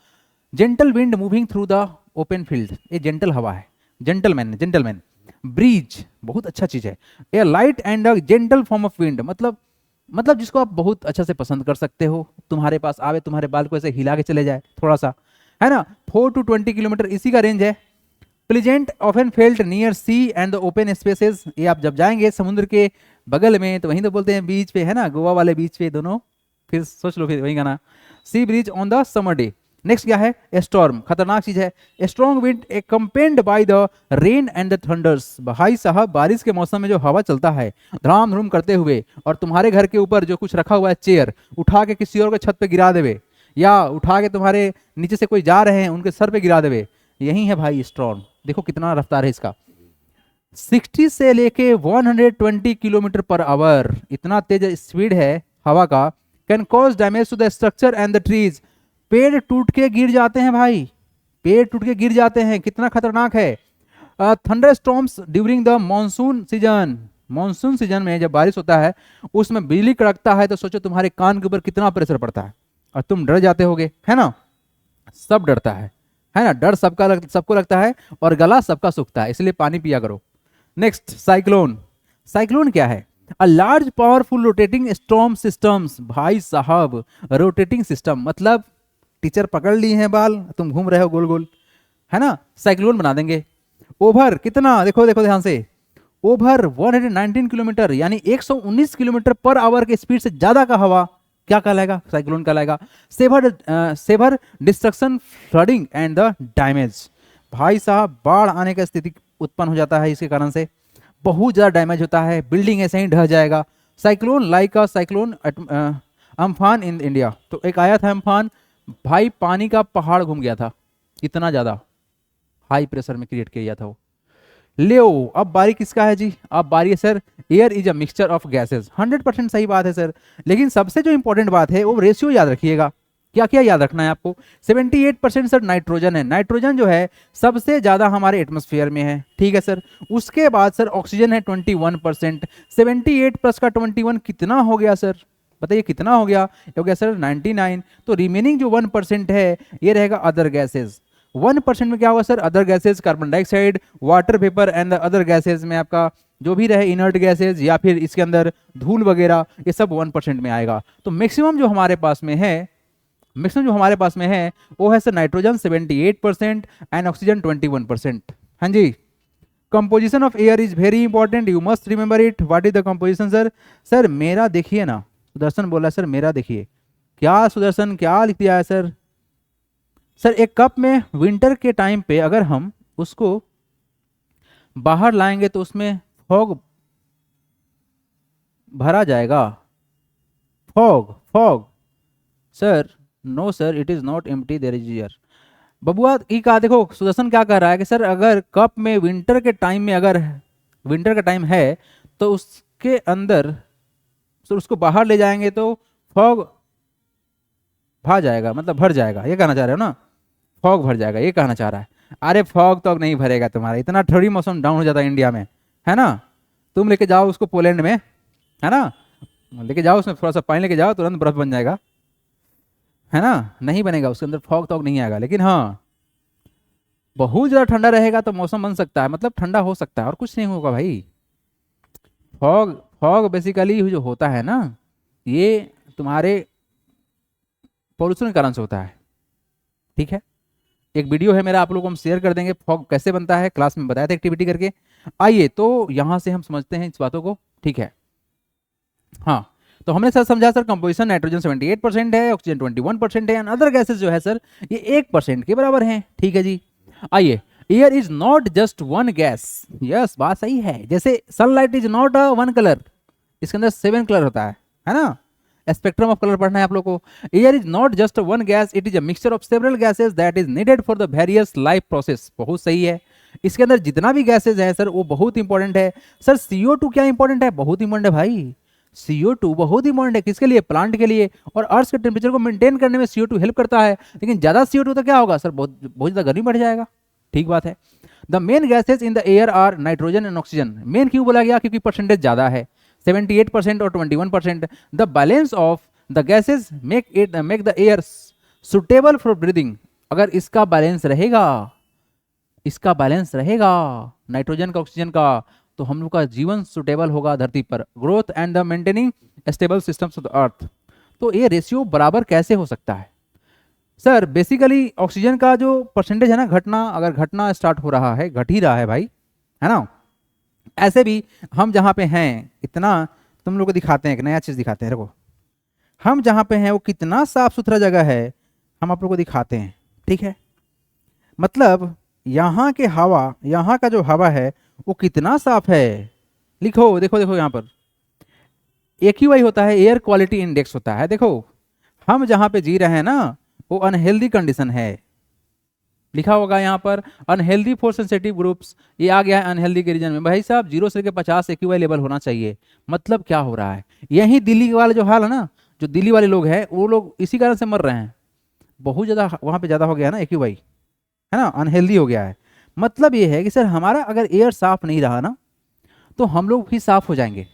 Gentle wind moving through the open field, ये जेंटल हवा है, जेंटलमैन जेंटलमैन। ब्रीज बहुत अच्छा चीज है, a light and a gentle form of wind, मतलब जिसको आप बहुत अच्छा से पसंद कर सकते हो, तुम्हारे पास आवे, तुम्हारे बाल को ऐसे हिला के चले जाए थोड़ा सा, है ना। 4 to 20 किलोमीटर इसी का रेंज है। Pleasant often felt near sea and the open spaces, ये आप जब जाएंगे समुद्र के बगल में तो वहीं तो बोलते हैं बीच पे, है ना, गोवा वाले बीच पे दोनों, फिर सोच लो फिर वही गाना, sea breeze on the summer day. Next क्या है, स्टॉर्म, खतरनाक चीज है। Strong wind accompanied by the rain and the thunders, भाई साहब बारिश के मौसम में जो हवा चलता है धड़ाम धूम करते हुए, और तुम्हारे घर के ऊपर जो कुछ रखा हुआ है चेयर उठा के किसी और के छत पे गिरा देवे, या उठा के तुम्हारे नीचे से कोई जा रहे हैं उनके सर पे गिरा देवे, यही है भाई स्टॉर्म। देखो कितना रफ्तार है इसका, 60 से लेके 120 किलोमीटर पर आवर, इतना तेज स्पीड है हवा का। Can cause damage to the structure and the trees, पेड़ टूट के गिर जाते हैं भाई, पेड़ टूट के गिर जाते हैं, कितना खतरनाक है। Thunder storms during the monsoon season, monsoon season में जब बारिश होता है उसमें बिजली कड़कता है, तो सोचो तुम्हारे कान के ऊपर कितना प्रेशर पड़ता है, और तुम डर जाते होगे, है ना, सब डरता है ना, डर सबको लगता है, और गला सबका सूखता है, इसलिए पानी पिया करो। नेक्स्ट साइक्लोन, साइक्लोन क्या है, a large powerful rotating storm systems, भाई साहब रोटेटिंग सिस्टम, मतलब टीचर पकड़ ली हैं बाल, तुम घूम रहे हो गोल गोल, है ना, साइक्लोन बना देंगे। ओवर कितना, देखो देखो ध्यान से, ओवर 119 किलोमीटर यानी 119 किलोमीटर पर आवर के स्पीड से ज्यादा का हवा क्या कहलाएगा, साइक्लोन कहलाएगा। Severe destruction flooding and the damage, भाई साहब बाढ़ आने का स्थिति उत्पन्न हो जाता है इसके कारण से, बहुत ज़्यादा डैमेज होता है, बिल्डिंग ऐसे ही ढह जाएगा। Cyclone like a cyclone Amphan in India, तो एक आया था अम्फान, भाई पानी का पहाड़ घूम गया था, इतना ज़्यादा हाई प्रेशर में क्रिएट किया था वो। लियो, अब बारी किसका है जी, अब बारी है sir, air is a mixture of gases, 100% सही बात है सर, लेकिन सबसे जो इंपॉर्टेंट बात है वो रेशियो याद रखिएगा। क्या क्या याद रखना है आपको, 78% सर नाइट्रोजन है, नाइट्रोजन जो है सबसे ज्यादा हमारे एटमॉस्फेयर में है, ठीक है सर। उसके बाद सर ऑक्सीजन है 21%, 78 प्लस का 21 कितना हो गया सर, बताइए कितना हो गया, ये हो गया सर 99। तो रिमेनिंग जो 1% है ये रहेगा अदर गैसेज। 1% में क्या होगा sir, other gases, carbon dioxide, water vapour and other gases में आपका जो भी रहे इनर्ट गैसेज या फिर इसके अंदर धूल वगैरह, ये सब 1% में आएगा। तो मैक्सिमम जो हमारे पास में है, मैक्सिमम जो हमारे पास में है वो है सर नाइट्रोजन 78% एंड ऑक्सीजन 21%। हाँ जी, composition of air is very important, you must remember it. What is the composition sir, sir मेरा देखिए ना, सुदर्शन बोला सर मेरा देखिए, क्या सुदर्शन क्या लिख दिया है सर, सर एक कप में विंटर के टाइम पे अगर हम उसको बाहर लाएंगे तो उसमें फॉग भरा जाएगा, fog fog sir, no sir it is not empty, there is air. बबुआ की कहा, देखो सुदर्शन क्या कह रहा है कि सर अगर कप में विंटर के टाइम में, अगर विंटर का टाइम है तो उसके अंदर सर उसको बाहर ले जाएंगे तो फॉग भा जाएगा, मतलब भर जाएगा, ये कहना चाह रहे हो ना, फॉग भर जाएगा ये कहना चाह रहा है। अरे फॉग तो नहीं भरेगा तुम्हारा, इतना थोड़ी मौसम डाउन हो जाता है इंडिया में, है ना। तुम लेके जाओ उसको पोलैंड में, है ना, लेके जाओ उसमें थोड़ा सा पानी लेके जाओ, तुरंत बर्फ बन जाएगा, है ना, नहीं बनेगा उसके अंदर फॉग तो नहीं आएगा। लेकिन हाँ बहुत ज़्यादा ठंडा रहेगा तो मौसम बन सकता है, मतलब ठंडा हो सकता है और कुछ नहीं होगा भाई। फॉग फॉग बेसिकली जो होता है ना, ये तुम्हारे पॉल्यूशन के कारण से होता है, ठीक है। एक वीडियो है मेरा, आप लोगों को हम शेयर कर देंगे, फॉग कैसे बनता है, क्लास में बताया था एक्टिविटी करके। आइए तो यहाँ से हम समझते हैं इस बातों को, ठीक है। हाँ तो हमने सर समझा सर कंपोजिशन नाइट्रोजन 78% है, ऑक्सीजन 21% है, एंड अदर गैसेस जो है सर ये 1% के बराबर हैं। ठीक है जी। आइए, air is not just one gas. Yes, बात सही है। जैसे sunlight is not a one colour, इसके अंदर 7 कलर होता है ना। स्पेक्ट्रम ऑफ कलर पढ़ना है आप लोगों को। Air is not just one gas, it is a mixture of several gases that is needed for the various life process. बहुत सही है। इसके अंदर जितना भी गैसेज है सर वो बहुत इंपॉर्टेंट है। सर CO2 क्या इंपॉर्टेंट है? बहुत इंपॉर्टेंट है भाई। CO2 बहुत इंपॉर्टेंट है। किसके लिए? प्लांट के लिए। और अर्थ के टेम्परेचर को मेंटेन करने में CO2 हेल्प करता है। लेकिन ज्यादा CO2 तो क्या होगा सर? बहुत बहुत ज्यादा गर्मी बढ़ जाएगा। ठीक बात है। The main gases in the air are nitrogen and oxygen. Main क्यों बोला गया? क्योंकि परसेंटेज ज्यादा है, 78% और 21%। The balance of the gases make the air suitable for breathing. अगर इसका बैलेंस रहेगा, इसका बैलेंस रहेगा नाइट्रोजन का ऑक्सीजन का, तो हम लोग का जीवन सुटेबल होगा धरती पर। Growth and the maintaining stable systems of the earth. तो ये रेशियो बराबर कैसे हो सकता है सर? बेसिकली ऑक्सीजन का जो परसेंटेज है ना घटना, अगर घटना स्टार्ट हो रहा है, घट ही रहा है भाई, है ना। ऐसे भी हम जहाँ पे हैं इतना, तुम लोग को दिखाते हैं, एक नया चीज़ दिखाते हैं। देखो हम जहाँ पे हैं वो कितना साफ सुथरा जगह है, हम आप लोग को दिखाते हैं। ठीक है, मतलब यहाँ के हवा, यहाँ का जो हवा है वो कितना साफ है। लिखो, देखो देखो यहाँ पर AQI होता है, एयर क्वालिटी इंडेक्स होता है। देखो हम जहाँ पे जी रहे हैं ना वो अनहेल्दी कंडीशन है, लिखा होगा यहाँ पर अनहेल्दी फॉर सेंसिटिव ग्रुप्स। ये आ गया है अनहेल्दी के रीजन में। भाई साहब 0 से लेकर 50 AQI लेवल होना चाहिए। मतलब क्या हो रहा है? यही दिल्ली वाले जो हाल है ना, जो दिल्ली वाले लोग हैं वो लोग इसी कारण से मर रहे हैं। बहुत ज़्यादा वहाँ पे ज़्यादा हो गया ना AQI, है ना, अनहेल्दी हो गया है। मतलब ये है कि सर हमारा अगर एयर साफ नहीं रहा ना तो हम लोग भी साफ हो जाएंगे।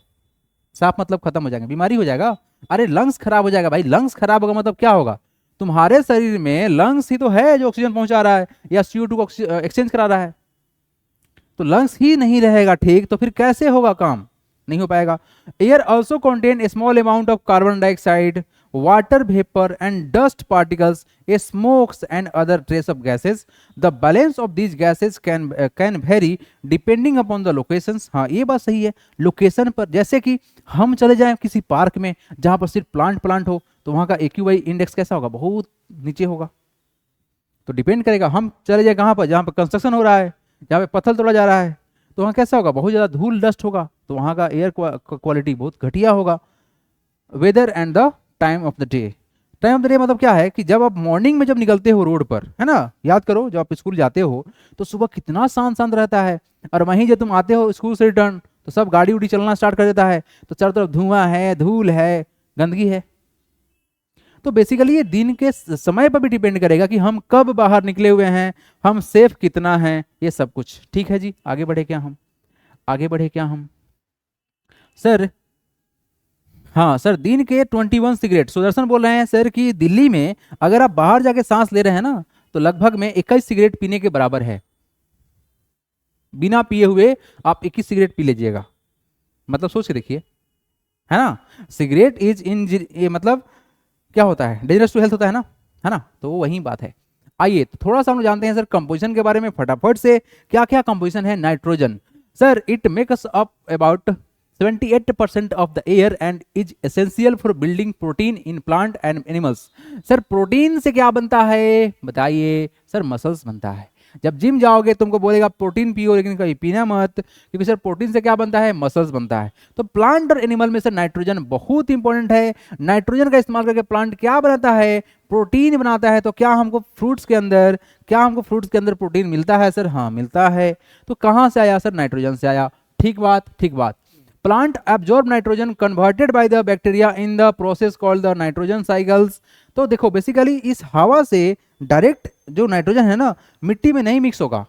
साफ मतलब खत्म हो जाएंगे, बीमारी हो जाएगा। अरे लंग्स खराब हो जाएगा भाई। लंग्स खराब होगा मतलब क्या होगा? तुम्हारे शरीर में लंग्स ही तो है जो ऑक्सीजन पहुंचा रहा है या CO2 को एक्सचेंज करा रहा है। तो लंग्स ही नहीं रहेगा ठीक, तो फिर कैसे होगा काम? नहीं हो पाएगा। Air also contain a small amount of carbon dioxide, water vapor and dust particles, smokes and other trace of gases. The balance of these gases can vary depending upon the locations. हाँ ये बात सही है, location पर। जैसे कि हम चले जाएं किसी पार्क में जहाँ पर सिर्फ प्लांट हो, तो वहाँ का AQI इंडेक्स कैसा होगा? बहुत नीचे होगा। तो डिपेंड करेगा। हम चले जाए कहाँ पर? जहाँ पर कंस्ट्रक्शन हो रहा है, जहाँ पे पत्थर तोड़ा जा रहा है, तो वहाँ कैसा होगा? बहुत ज़्यादा धूल डस्ट होगा, तो वहाँ का एयर क्वालिटी बहुत घटिया होगा। Weather and the time of the day. Time of the day मतलब क्या है कि जब आप मॉर्निंग में जब निकलते हो रोड पर, है ना, याद करो जब आप स्कूल जाते हो तो सुबह कितना शांत शांत रहता है। और वहीं जब तुम आते हो स्कूल से रिटर्न तो सब गाड़ी उड़ी चलना स्टार्ट कर देता है, तो चारों तरफ धुआं है, धूल है, गंदगी है। तो बेसिकली ये दिन के समय पर भी डिपेंड करेगा कि हम कब बाहर निकले हुए हैं, हम सेफ कितना हैं, ये सब कुछ। ठीक है जी, आगे बढ़े क्या हम? आगे बढ़े क्या हम सर? हाँ सर, दिन के 21 सिगरेट। सुदर्शन बोल रहे हैं सर कि दिल्ली में अगर आप बाहर जाके सांस ले रहे हैं ना तो लगभग में 21 सिगरेट पीने के बराबर है। बिना पिए हुए आप 21 सिगरेट पी लीजिएगा, मतलब सोच के देखिए, है ना। सिगरेट इज इन, ये मतलब क्या होता है? डेंजरस टू हेल्थ होता है ना, तो वही बात है। आइए तो थोड़ा सा हम जानते हैं सर कंपोजिशन के बारे में फटाफट से। क्या क्या कंपोजिशन है nitrogen? Sir it makes up about 78% of the air and is essential for building protein in plant and animals. Sir protein से क्या बनता है बताइए? सर मसल्स बनता है। जब जिम जाओगे तुमको बोलेगा प्रोटीन पियो, लेकिन कभी पीना मत, क्योंकि सर प्रोटीन से क्या बनता है? मसल्स बनता है। तो प्लांट और एनिमल में सर नाइट्रोजन बहुत इंपॉर्टेंट है। नाइट्रोजन का इस्तेमाल करके प्लांट क्या बनाता है? प्रोटीन बनाता है। तो क्या हमको फ्रूट्स के अंदर प्रोटीन मिलता है सर? हाँ मिलता है। तो कहाँ से आया सर? नाइट्रोजन से आया। ठीक बात, ठीक बात। Plant absorb nitrogen converted by the bacteria in the process called the nitrogen cycles. तो देखो बेसिकली इस हवा से डायरेक्ट जो नाइट्रोजन है ना मिट्टी में नहीं मिक्स होगा,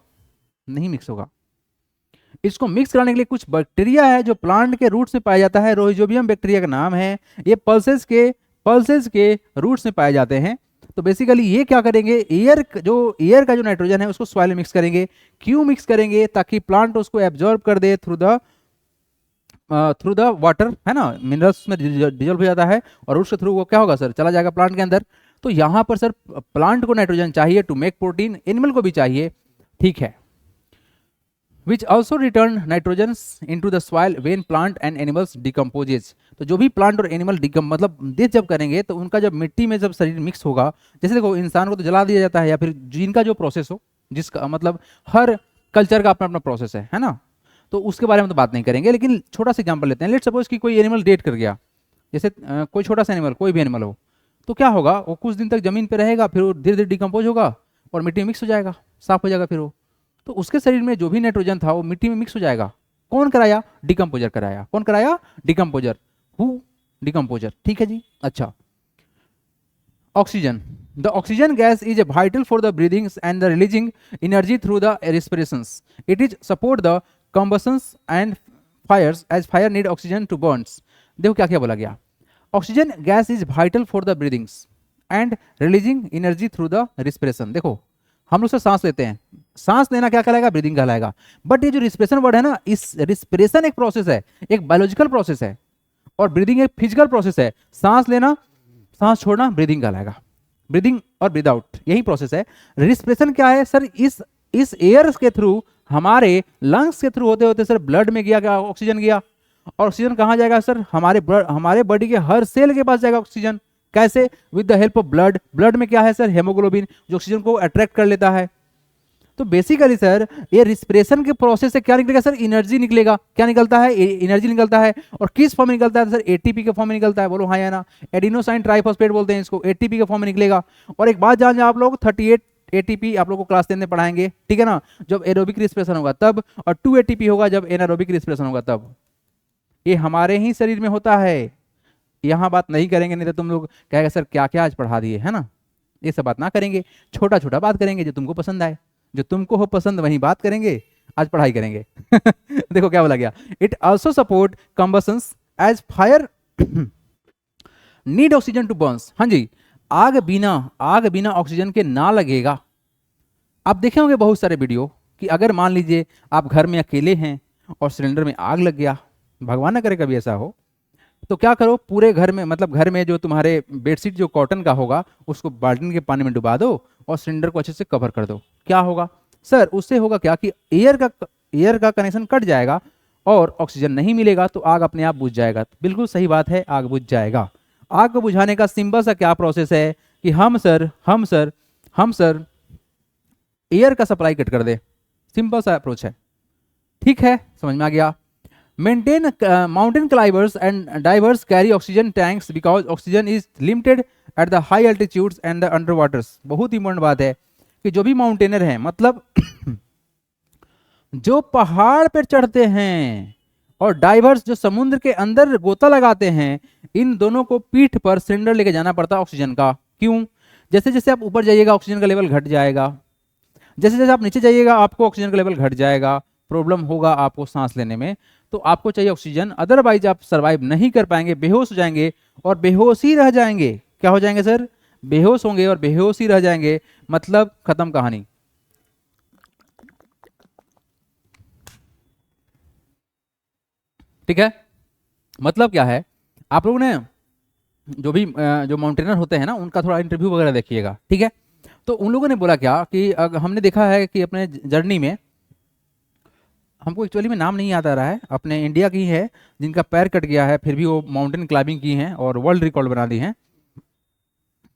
नहीं मिक्स होगा। इसको मिक्स कराने के लिए कुछ बैक्टीरिया है जो प्लांट के रूट्स में पाया जाता है। रोहिजोबियम बैक्टीरिया का नाम है। ये पल्सेस के रूट्स में पाए जाते हैं। तो बेसिकली ये क्या करेंगे? एयर का जो नाइट्रोजन है उसको सॉइल में मिक्स करेंगे। क्यों मिक्स करेंगे? ताकि प्लांट उसको एब्जॉर्ब कर दे थ्रू द वाटर, है ना, मिनरल्स में डिजोल्व हो जाता है और उसके थ्रू वो क्या होगा सर? चला जाएगा प्लांट के अंदर। तो यहाँ पर सर प्लांट को नाइट्रोजन चाहिए टू मेक प्रोटीन, एनिमल को भी चाहिए। ठीक है, which also return nitrogens into the soil when plant and animals decomposes. तो जो भी प्लांट और एनिमल मतलब डेथ जब करेंगे तो उनका जब मिट्टी में जब शरीर मिक्स होगा, जैसे देखो इंसान को तो जला दिया जाता है या फिर जिनका जो प्रोसेस हो, जिसका मतलब हर कल्चर का अपना अपना प्रोसेस है ना, तो उसके बारे में तो बात नहीं करेंगे। लेकिन छोटा सा एग्जाम्पल लेते हैं। लेट सपोज कि कोई एनिमल डेथ कर गया, जैसे कोई छोटा सा एनिमल, कोई भी एनिमल हो, तो क्या होगा, वो कुछ दिन तक जमीन पे रहेगा, फिर वो धीरे धीरे डिकम्पोज होगा और मिट्टी में मिक्स हो जाएगा, साफ हो जाएगा फिर वो। तो उसके शरीर में जो भी नाइट्रोजन था वो मिट्टी में मिक्स हो जाएगा। कौन कराया? डिकम्पोजर कराया। कौन कराया? डिकम्पोजर। हु? डिकम्पोजर। ठीक है जी। अच्छा, oxygen. The oxygen gas is vital for the breathing and the releasing energy through the respirations. It is support the combustions and fires as fire need oxygen to burns. देखो क्या क्या बोला गया। Oxygen gas is vital for the breathings and releasing energy through the respiration. देखो हम लोग से सांस लेते हैं, सांस लेना क्या कहलाएगा? ब्रीदिंग कहलाएगा। बट ये जो रिस्पिरेशन वर्ड है ना, इस रिस्पिरेशन एक प्रोसेस है, एक बायोलॉजिकल प्रोसेस है, और ब्रीदिंग एक फिजिकल प्रोसेस है। सांस लेना, सांस छोड़ना ब्रीदिंग कहलाएगा। ब्रीदिंग और ब्रीद आउट यही प्रोसेस है। रिस्पिरेशन क्या है सर? इस एयर के थ्रू, हमारे लंग्स के थ्रू होते होते सर ब्लड में गया, क्या ऑक्सीजन गया। और ऑक्सीजन कहाँ जाएगा सर? हमारे बॉडी के हर सेल के पास जाएगा ऑक्सीजन। कैसे? With the help of blood. Blood में क्या है सर? हेमोग्लोबिन, जो ऑक्सीजन को अट्रैक्ट कर लेता है। तो बेसिकली सर ये रिस्पिरेशन के प्रोसेस से क्या निकलेगा सर? एनर्जी निकलेगा। क्या निकलता है? एनर्जी निकलता है। और किस फॉर्म में निकलता है सर? एटीपी के फॉर्म में निकलता है। बोलो हाँ या ना? एडिनोसाइन ट्राइफॉस्फेट बोलते हैं इसको, एटीपी के फॉर्म में निकलेगा। और एक बात जान जाओ आप लोग, 38 एटीपी आप लोग को क्लास 10 में पढ़ाएंगे, ठीक है ना, जब एरोबिक रिस्पिरेशन होगा तब, और 2 एटीपी होगा जब एनारोबिक रिस्पिरेशन होगा तब। ये हमारे ही शरीर में होता है। यहाँ बात नहीं करेंगे, नहीं तो तुम लोग कहेगा सर क्या क्या आज पढ़ा दिए, है ना। ये सब बात ना करेंगे, छोटा छोटा बात करेंगे, जो तुमको पसंद आए, जो तुमको हो पसंद वही बात करेंगे, आज पढ़ाई करेंगे। देखो क्या बोला गया। It also support combustions as fire need oxygen to burns. हाँ जी, आग बिना ऑक्सीजन के ना लगेगा। आप देखे होंगे बहुत सारे वीडियो कि अगर मान लीजिए आप घर में अकेले हैं और सिलेंडर में आग लग गया, भगवान ना करे कभी ऐसा हो, तो क्या करो, पूरे घर में, मतलब घर में जो तुम्हारे बेडशीट जो कॉटन का होगा उसको बाल्टी के पानी में डुबा दो और सिलेंडर को अच्छे से कवर कर दो। क्या होगा सर? उससे होगा क्या कि एयर का कनेक्शन कट जाएगा और ऑक्सीजन नहीं मिलेगा, तो आग अपने आप बुझ जाएगा। बिल्कुल सही बात है, आग बुझ जाएगा। आग को बुझाने का सिंपल सा क्या प्रोसेस है कि हम सर एयर का सप्लाई कट कर दे। सिंपल सा अप्रोच है, ठीक है, समझ में आ गया। Maintain mountain climbers and diverse carry oxygen tanks because oxygen is limited at the high altitudes and the under waters. बहुत इंपॉर्टेंट बात है कि जो भी माउंटेनर हैं, मतलब जो पहाड़ पर चढ़ते हैं, और डाइवर्स जो समुद्र के अंदर गोता लगाते हैं, इन दोनों को पीठ पर सिलेंडर लेके जाना पड़ता है ऑक्सीजन का। क्यों? जैसे जैसे आप ऊपर जाइएगा ऑक्सीजन का लेवल घट जाएगा, जैसे जैसे आप नीचे जाइएगा आपको ऑक्सीजन का लेवल घट जाएगा, प्रॉब्लम होगा आपको सांस लेने में, तो आपको चाहिए ऑक्सीजन, अदरवाइज आप सरवाइव नहीं कर पाएंगे, बेहोश हो जाएंगे और बेहोश ही रह जाएंगे। क्या हो जाएंगे सर? बेहोश होंगे और बेहोश ही रह जाएंगे, मतलब खत्म कहानी। ठीक है, मतलब क्या है, आप लोगों ने जो भी जो माउंटेनर होते हैं ना, उनका थोड़ा इंटरव्यू वगैरह देखिएगा, ठीक है। तो उन लोगों ने बोला क्या कि हमने देखा है कि अपने जर्नी में, हमको एक्चुअली में नाम नहीं याद आ रहा है, अपने इंडिया की है जिनका पैर कट गया है फिर भी वो माउंटेन क्लाइंबिंग की हैं और वर्ल्ड रिकॉर्ड बना दी हैं,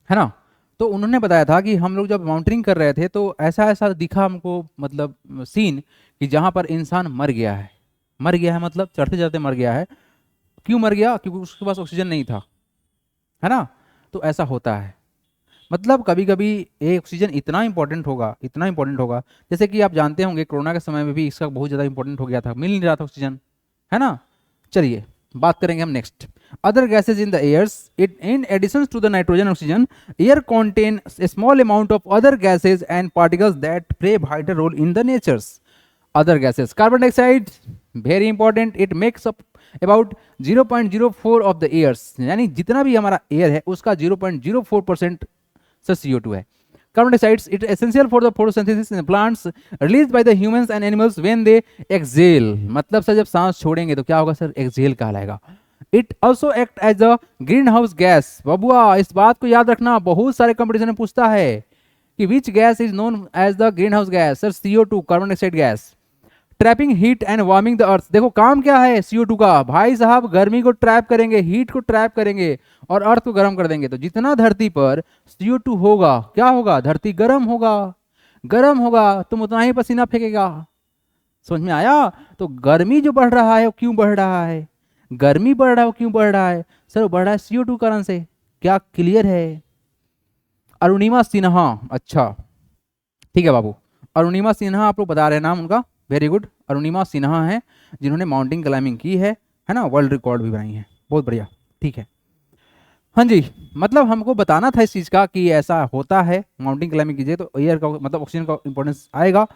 है ना। तो उन्होंने बताया था कि हम लोग जब माउंटेनिंग कर रहे थे तो ऐसा ऐसा दिखा हमको, मतलब सीन, कि जहाँ पर इंसान मर गया है। मर गया है मतलब चढ़ते चढ़ते मर गया है। क्यों मर गया? क्योंकि उसके पास ऑक्सीजन नहीं था, है ना। तो ऐसा होता है, मतलब कभी कभी ये ऑक्सीजन इतना इंपॉर्टेंट होगा, जैसे कि आप जानते होंगे कोरोना के समय में भी इसका बहुत ज़्यादा इंपॉर्टेंट हो गया था, मिल नहीं रहा था ऑक्सीजन, है ना। चलिए बात करेंगे हम next, other gases in the airs. It in addition to the nitrogen oxygen, air contain a small amount of other gases and particles that play vital role in the natures. Other gases, carbon dioxide very important, it makes up about 0.04 of the airs, यानी जितना भी हमारा air है उसका 0.04% sir CO2 है। Carbon dioxides, it essential for the photosynthesis in plants, release by the humans and animals when they exhale, मतलब sir जब सांस छोड़ेंगे तो क्या होगा सर? एक्सहेल कहलाएगा। It also act as a greenhouse gas. बबुआ इस बात को याद रखना, बहुत सारे कंपटीशन में पूछता है कि which gas is known as the greenhouse gas? Sir CO2, carbon dioxide gas. Trapping heat and warming the earth. देखो काम क्या है CO2 का भाई साहब, गर्मी को ट्रैप करेंगे, हीट को ट्रैप करेंगे और अर्थ को गर्म कर देंगे। तो जितना धरती पर CO2 होगा क्या होगा, धरती गर्म होगा, गर्म होगा तुम उतना ही पसीना फेंकेगा। समझ में आया? तो गर्मी जो बढ़ रहा है वो क्यों बढ़ रहा है, गर्मी बढ़ रहा है वो क्यों बढ़ रहा है सर, वो बढ़ रहा है CO2 कारण से। क्या क्लियर है? अरुणिमा सिन्हा, अच्छा ठीक है बाबू, अरुणिमा सिन्हा आप लोग बता रहे हैं नाम उनका, वेरी गुड। अरुणिमा सिन्हा है जिन्होंने माउंटेन क्लाइंबिंग की है ना, वर्ल्ड रिकॉर्ड भी बनाई है, बहुत बढ़िया, ठीक है। हाँ जी, मतलब हमको बताना था इस चीज़ का कि ऐसा होता है, माउंटेन क्लाइंबिंग कीजिए तो एयर का मतलब ऑक्सीजन का इंपॉर्टेंस आएगा,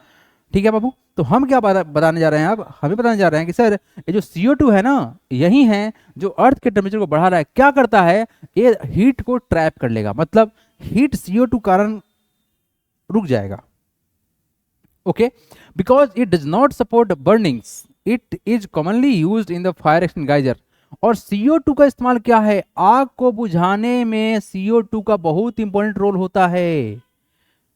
ठीक है बाबू। तो हम क्या बताने जा रहे हैं, अब हमें बताने जा रहे हैं कि सर ये जो CO2 है ना, यही है जो अर्थ के टेम्परेचर को बढ़ा रहा है। क्या करता है, ये हीट को ट्रैप कर लेगा, मतलब हीट CO2 कारण रुक जाएगा, okay, because it does not support burnings, it is commonly used in the fire extinguisher. और CO2 का इस्तेमाल क्या है, आग को बुझाने में CO2 का बहुत इंपॉर्टेंट रोल होता है।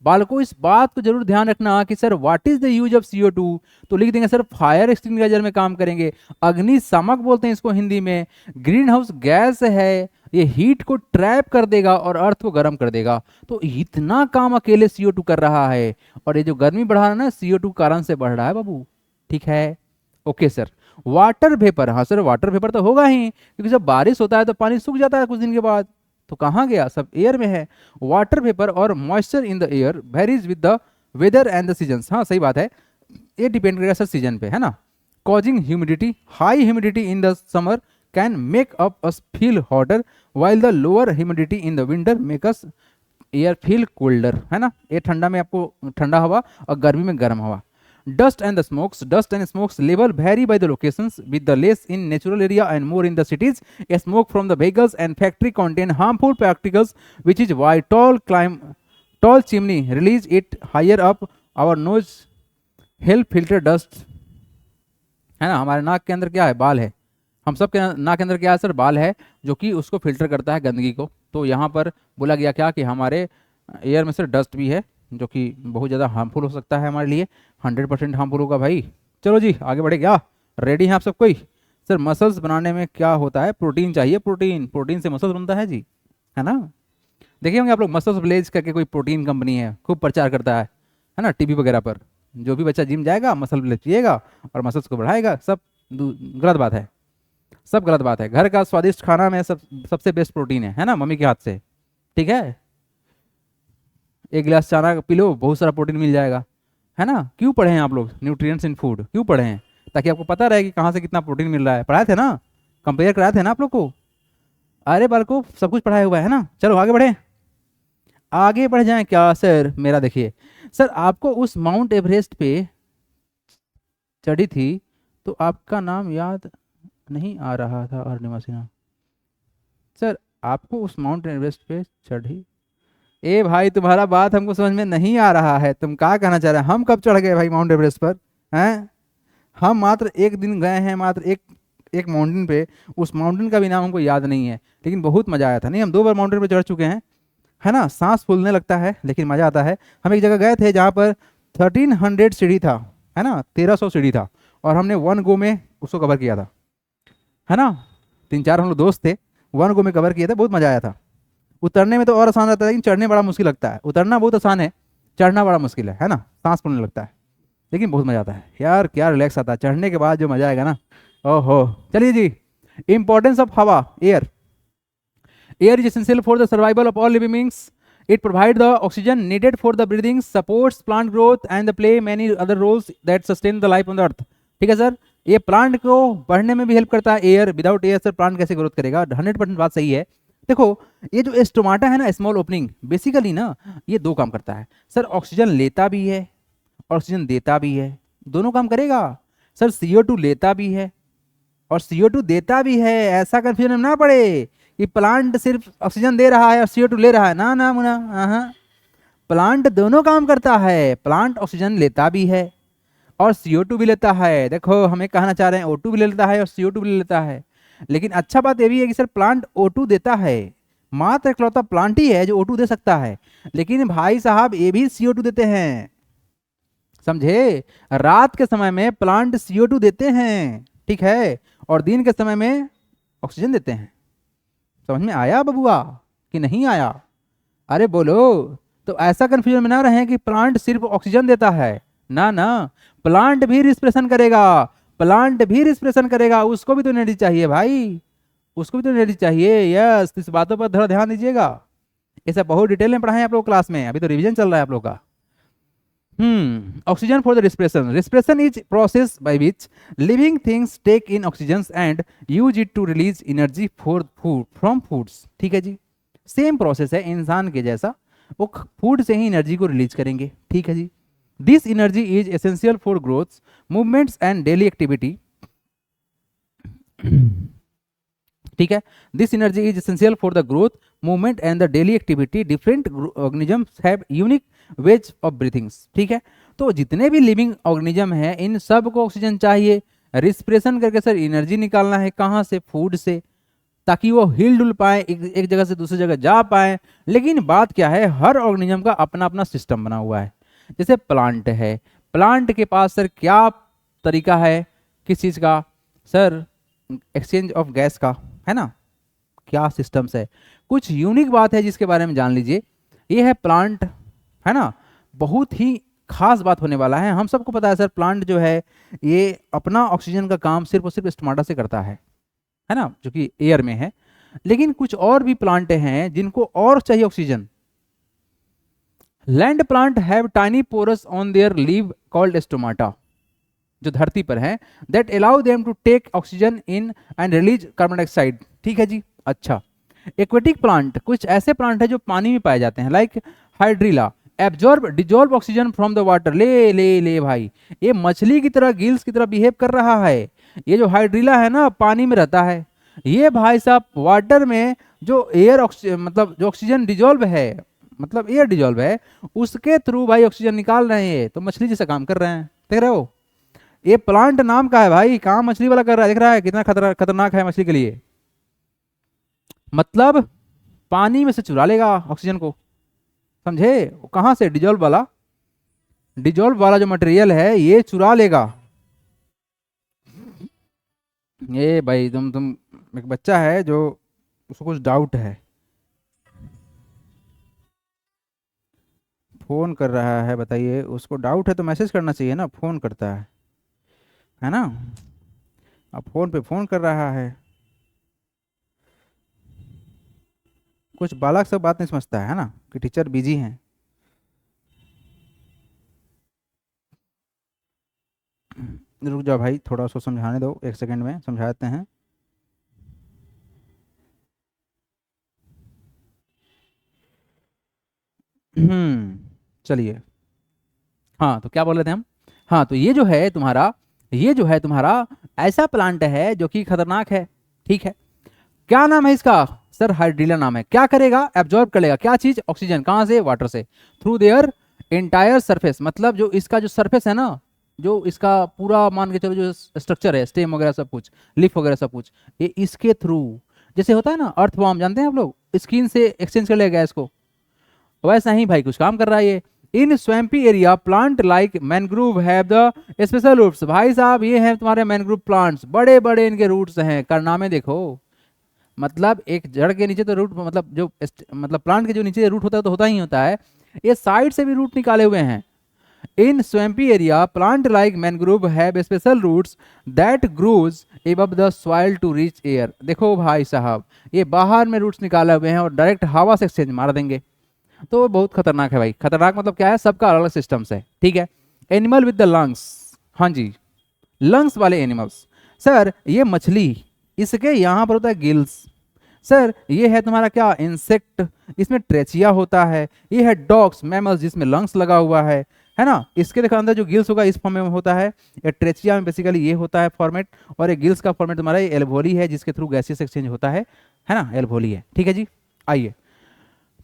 बालकों इस बात को जरूर ध्यान रखना कि sir what is the use of CO2, तो लिख देंगे सर फायर एक्सटिंग्विशर में काम करेंगे, अग्निशामक बोलते हैं इसको हिंदी में। ग्रीन हाउस गैस है, ये हीट को ट्रैप कर देगा और अर्थ को गर्म कर देगा। तो इतना काम अकेले CO2 कर रहा है, और ये जो गर्मी बढ़ा रहा है ना CO2 कारण से बढ़ रहा है बाबू, ठीक है, ओके सर। वाटर वेपर, हाँ सर वाटर वेपर तो होगा ही, क्योंकि जब बारिश होता है तो पानी सूख जाता है कुछ दिन के बाद, तो कहाँ गया, सब एयर में है। वाटर वेपर और moisture in the air varies with the weather and the seasons, हाँ सही बात है, ये डिपेंड करेगा सर सीजन पे, है ना। Causing humidity, high humidity in the summer can make up us feel hotter while the lower humidity in the winter make us air feel colder, है ना। ये ठंडा में आपको ठंडा हवा और गर्मी में गर्म हवा। Dust and smokes level vary by the locations, with the less in natural area and more in the cities. A smoke from the vehicles and factory contain harmful particles, which is why tall chimney release it higher up our nose help filter dust, है ना। हमारे नाक के अंदर क्या है, बाल है, हम सब के नाक के अंदर क्या है सर, बाल है, जो कि उसको फिल्टर करता है गंदगी को। तो यहाँ पर बोला गया क्या कि हमारे एयर में सर डस्ट भी है, जो कि बहुत ज़्यादा हार्मफुल हो सकता है हमारे लिए, 100% हार्मफुल होगा भाई। चलो जी आगे बढ़े, क्या रेडी हैं आप सब कोई? सर मसल्स बनाने में क्या होता है, प्रोटीन चाहिए, प्रोटीन से मसल्स बनता है जी, है ना। देखिए होंगे आप लोग, मसल्स विलेज करके कोई प्रोटीन कंपनी है, खूब प्रचार करता है ना, टीवी वगैरह पर। जो भी बच्चा जिम जाएगा मसल विलेज पिएगा और मसल्स को बढ़ाएगा, सब गलत बात है, सब गलत बात है। घर का स्वादिष्ट खाना में सबसे बेस्ट प्रोटीन है ना, मम्मी के हाथ से, ठीक है। एक गिलास चाना पी लो, बहुत सारा प्रोटीन मिल जाएगा, है ना। क्यों पढ़े हैं आप लोग न्यूट्रिएंट्स इन फूड, क्यों पढ़े हैं? ताकि आपको पता रहे कि कहाँ से कितना प्रोटीन मिल रहा है। पढ़ाए थे ना, कंपेयर कराए थे ना आप लोग को, अरे बालको सब कुछ पढ़ाया हुआ है ना। चलो आगे बढ़े, आगे बढ़ जाएं क्या सर। मेरा देखिए सर, आपको उस माउंट एवरेस्ट पे चढ़ी थी तो आपका नाम याद नहीं आ रहा था, अरुणिमा सिन्हा सर, आपको उस माउंट एवरेस्ट पे चढ़ी, ए भाई तुम्हारा बात हमको समझ में नहीं आ रहा है, तुम क्या कहना चाह रहे हैं? हम कब चढ़ गए भाई माउंट एवरेस्ट पर, हैं? हम मात्र एक दिन गए हैं, मात्र एक माउंटेन पे, उस माउंटेन का भी नाम हमको याद नहीं है, लेकिन बहुत मजा आया था। नहीं, हम 2 बार माउंटेन पे चढ़ चुके हैं, है ना। सांस फूलने लगता है लेकिन मजा आता है। हम एक जगह गए थे जहाँ पर 1300 सीढ़ी था, है ना, 1300 सीढ़ी था, और हमने 1 गो में उसको कवर किया था, है ना। 3-4 हम लोग दोस्त थे, 1 गो में कवर किया था, बहुत मजा आया था। उतरने में तो और आसान रहता है, लेकिन चढ़ने बड़ा मुश्किल लगता है। उतरना बहुत आसान है, चढ़ना बड़ा मुश्किल है ना। सांस फूलने लगता है, लेकिन बहुत मजा आता है यार, क्या रिलैक्स आता है चढ़ने के बाद, जो मजा आएगा ना, ओहो। चलिए जी, इंपॉर्टेंस ऑफ हवा, air. Air is essential for the survival of all living beings, it provide the oxygen needed for the breathing, supports plant growth and the play many other roles that sustain the life on the earth. ठीक है sir, ये plant को बढ़ने में भी help करता है। Air, without air sir plant कैसे ग्रोथ करेगा? 100% बात सही है। देखो ये जो स्टोमाटा है ना, स्मॉल ओपनिंग, बेसिकली ना ये 2 काम करता है सर, ऑक्सीजन लेता भी है, ऑक्सीजन देता भी है, दोनों काम करेगा सर। CO2 लेता भी है और CO2 देता भी है, ऐसा कंफ्यूजन ना पड़े कि प्लांट सिर्फ ऑक्सीजन दे रहा है और CO2 ले रहा है, ना ना मुना, हाँ, प्लांट दोनों काम करता है। प्लांट ऑक्सीजन लेता भी है और CO2 भी लेता है। देखो हमें कहना चाह रहे हैं O2 भी ले लेता है और CO2 भी ले लेता है, लेकिन अच्छा बात यह भी है कि सर प्लांट O2 देता है, मात्र इकलौता प्लांट ही है जो O2 दे सकता है, लेकिन भाई साहब ये भी CO2 देते हैं, समझे? रात के समय में प्लांट CO2 देते हैं, ठीक है, और दिन के समय में ऑक्सीजन देते हैं। समझ में आया बबुआ कि नहीं आया? अरे बोलो। तो ऐसा कंफ्यूजन में ना रहे कि प्लांट सिर्फ ऑक्सीजन देता है, ना ना, प्लांट भी रिस्पिरेशन करेगा, प्लांट भी रिस्पिरेशन करेगा, उसको भी तो एनर्जी चाहिए भाई, उसको भी तो एनर्जी चाहिए। यस, इस बातों पर थोड़ा ध्यान दीजिएगा, ये सब बहुत डिटेल में पढ़ाएं आप लोग क्लास में, अभी तो रिवीजन चल रहा है आप लोग का। Oxygen for the respiration. Respiration is process by which living things take in oxygens and use it to release energy for food from foods. ठीक है जी, सेम प्रोसेस है इंसान के जैसा, वो फूड से ही एनर्जी को रिलीज करेंगे। ठीक है जी, this energy is essential for growth, movements and daily activity. ठीक है, this energy is essential for the growth, movement and the daily activity. Different organisms have unique ways of breathings. ठीक है, तो जितने भी लिविंग ऑर्गेनिज्म हैं इन सब को ऑक्सीजन चाहिए, रिस्पिरेशन करके सर एनर्जी निकालना है कहाँ से? फूड से, ताकि वो हिल डुल पाए, एक जगह से दूसरी जगह जा पाए। लेकिन बात क्या है, हर ऑर्गेनिज्म का अपना अपना सिस्टम बना हुआ है। जैसे प्लांट है, प्लांट के पास सर क्या तरीका है, किस चीज़ का? सर एक्सचेंज ऑफ गैस का, है ना? क्या सिस्टम्स है, कुछ यूनिक बात है जिसके बारे में जान लीजिए। ये है प्लांट, है ना, बहुत ही खास बात होने वाला है। हम सबको पता है सर, प्लांट जो है ये अपना ऑक्सीजन का काम सिर्फ और सिर्फ स्टोमाटा से करता है ना, जो कि एयर में है। लेकिन कुछ और भी प्लांट हैं जिनको और चाहिए oxygen. Land plant have tiny pores on their leave called stomata, जो धरती पर है, that allow them to take oxygen in and release carbon dioxide. ठीक है जी, अच्छा। एक्वेटिक प्लांट, कुछ ऐसे प्लांट है जो पानी में पाए जाते हैं, like hydrilla, absorb dissolve oxygen from the water. ले ले ले भाई, ये मछली की तरह, गिल्स की तरह बिहेव कर रहा है। ये जो हाइड्रिला है ना, पानी में रहता है, ये भाई साहब वाटर में जो एयर मतलब जो ऑक्सीजन डिजोल्व है, मतलब एयर डिजोल्व है, उसके थ्रू भाई ऑक्सीजन निकाल रहे हैं। तो मछली जैसा काम कर रहे हैं, देख रहे हो? ये प्लांट नाम का है भाई, काम मछली वाला कर रहा है, देख रहा है कितना खतरनाक है मछली के लिए। मतलब पानी में से चुरा लेगा ऑक्सीजन को, समझे? कहां से? डिजोल्व वाला, डिजोल्व वाला जो मटेरियल है ये चुरा लेगा। ये भाई तुम एक बच्चा है जो, उसको कुछ डाउट है, फोन कर रहा है, बताइए उसको डाउट है तो मैसेज करना चाहिए ना, फोन करता है ना? अब फोन पे फोन कर रहा है, कुछ बालक सब बात नहीं समझता है ना, कि टीचर बिजी हैं। रुक जाओ भाई, थोड़ा उसको समझाने दो, एक सेकंड में समझाते हैं। चलिए, हाँ तो क्या बोल रहे थे हम? हाँ, तो ये जो है तुम्हारा ऐसा प्लांट है जो कि खतरनाक है। ठीक है, क्या नाम है इसका? सर हाइड्रिला नाम है। क्या करेगा? एब्जॉर्ब कर लेगा क्या चीज? ऑक्सीजन। कहां से? वाटर से, थ्रू देयर एंटायर सरफेस। मतलब जो इसका जो सरफेस है ना, जो इसका पूरा मान के चलो जो स्ट्रक्चर है, स्टेम वगैरह सब कुछ, लीफ वगैरह सब कुछ, ये इसके थ्रू, जैसे होता है ना अर्थवॉर्म, जानते हैं आप लोग, स्किन से एक्सचेंज कर लेगा गैस को, वैसा ही भाई कुछ काम कर रहा है ये। In swampy area plant like mangrove have the special roots. भाई साहब ये हैं तुम्हारे मैनग्रोव प्लांट्स, बड़े बड़े इनके रूट्स हैं, कारनामे देखो। मतलब एक जड़ के नीचे तो रूट, मतलब जो मतलब प्लांट के जो नीचे रूट होता है तो होता ही होता है, ये साइड से भी रूट निकाले हुए हैं। In swampy area plant like mangrove have special roots that grows above the soil to reach air. देखो भाई साहब, ये बाहर में रूट्स निकाले हुए हैं और डायरेक्ट हवा से एक्सचेंज मार देंगे। तो बहुत खतरनाक है भाई। खतरनाक मतलब क्या है? सबका अलग अलग सिस्टम्स है। ठीक है, एनिमल विद द लंग्स, हाँ जी, लंग्स वाले एनिमल्स। सर ये मछली, इसके यहाँ पर होता है गिल्स। सर ये है तुम्हारा क्या? इंसेक्ट, इसमें ट्रेचिया होता है। ये है डॉग्स, मैमल्स, जिसमें लंग्स लगा हुआ है ना? इसके देखो अंदर जो गिल्स होगा इस फॉर्म में होता है। ये ट्रेचिया में बेसिकली ये होता है फॉर्मेट, और ये गिल्स का फॉर्मेट तुम्हारा ये एल्वोली है, जिसके थ्रू गैसेस एक्सचेंज होता है ना? एल्वोली है। ठीक है जी, आइए।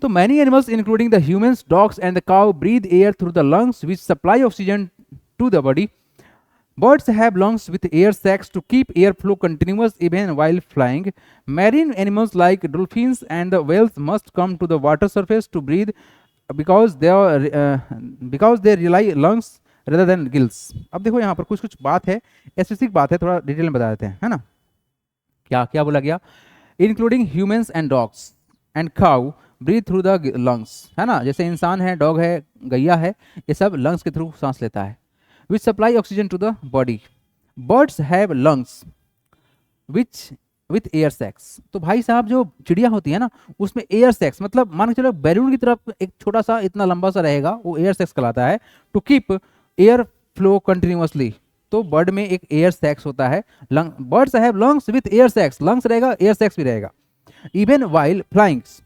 तो many animals including the humans, dogs and the cow breathe air through the lungs which supply oxygen to the body. Birds have lungs with air sacs to keep airflow continuous even while flying. Marine animals like dolphins and the whales must come to the water surface to breathe because they rely lungs rather than gills. अब देखो यहाँ पर कुछ कुछ बात है, specific बात है, थोड़ा डिटेल में बता देते हैं, है ना। क्या क्या बोला गया, including humans and dogs and cow breathe through the lungs, है ना। जैसे इंसान है, डॉग है, गैया है, ये सब लंग्स के थ्रू सांस लेता है। Which supply oxygen to the body. Birds have lungs which with air sacs. तो भाई साहब जो चिड़िया होती है ना, उसमें एयर सैक्स, मतलब मान के चलो बैलून की तरफ एक छोटा सा इतना लंबा सा रहेगा, वो एयर सैक्स कहलाता है। To keep air flow continuously, तो बर्ड में एक एयर सैक्स होता है। Lung, birds have lungs with air sacs, lungs रहेगा, एयर सैक्स भी रहेगा। इवन वाइल फ्लाइंग्स,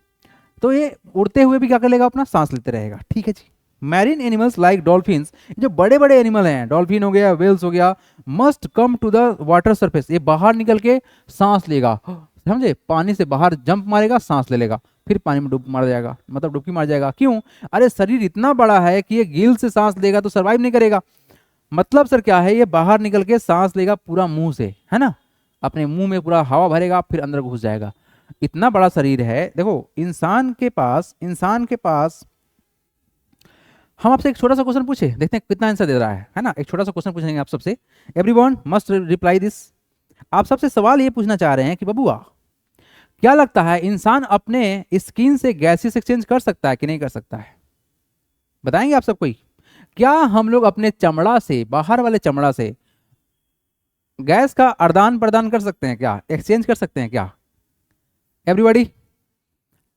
तो ये उड़ते हुए भी क्या कर लेगा, अपना सांस लेते रहेगा, ठीक है जी। मैरीन एनिमल्स लाइक डॉल्फिन्स, जो बड़े बड़े एनिमल हैं, डॉल्फिन हो गया, वेल्स हो गया, must come to the water surface, ये बाहर निकल के सांस लेगा, समझे, पानी से बाहर जंप मारेगा, सांस ले लेगा, फिर पानी में डूब मार जाएगा, मतलब डुबकी मार जाएगा। क्यों, अरे शरीर इतना बड़ा है कि ये गिल से सांस लेगा तो सर्वाइव नहीं करेगा। मतलब सर क्या है, ये बाहर निकल के सांस लेगा पूरा मुंह से, है ना, अपने मुंह में पूरा हवा भरेगा, फिर अंदर घुस जाएगा। इतना बड़ा शरीर है। देखो इंसान के पास हम आपसे एक छोटा सा क्वेश्चन पूछे, देखते हैं कितना आंसर दे रहा है ना। एक छोटा सा क्वेश्चन पूछेंगे आप सबसे, एवरीवन मस्ट रिप्लाई दिस। आप सबसे सवाल ये पूछना चाह रहे हैं कि बबुआ क्या लगता है, इंसान अपने स्किन से गैसेस एक्सचेंज कर सकता है कि नहीं कर सकता है? बताएंगे आप सब कोई? क्या हम लोग अपने चमड़ा से, बाहर वाले चमड़ा से गैस का आदान प्रदान कर सकते हैं क्या, एक्सचेंज कर सकते हैं क्या? एवरीबॉडी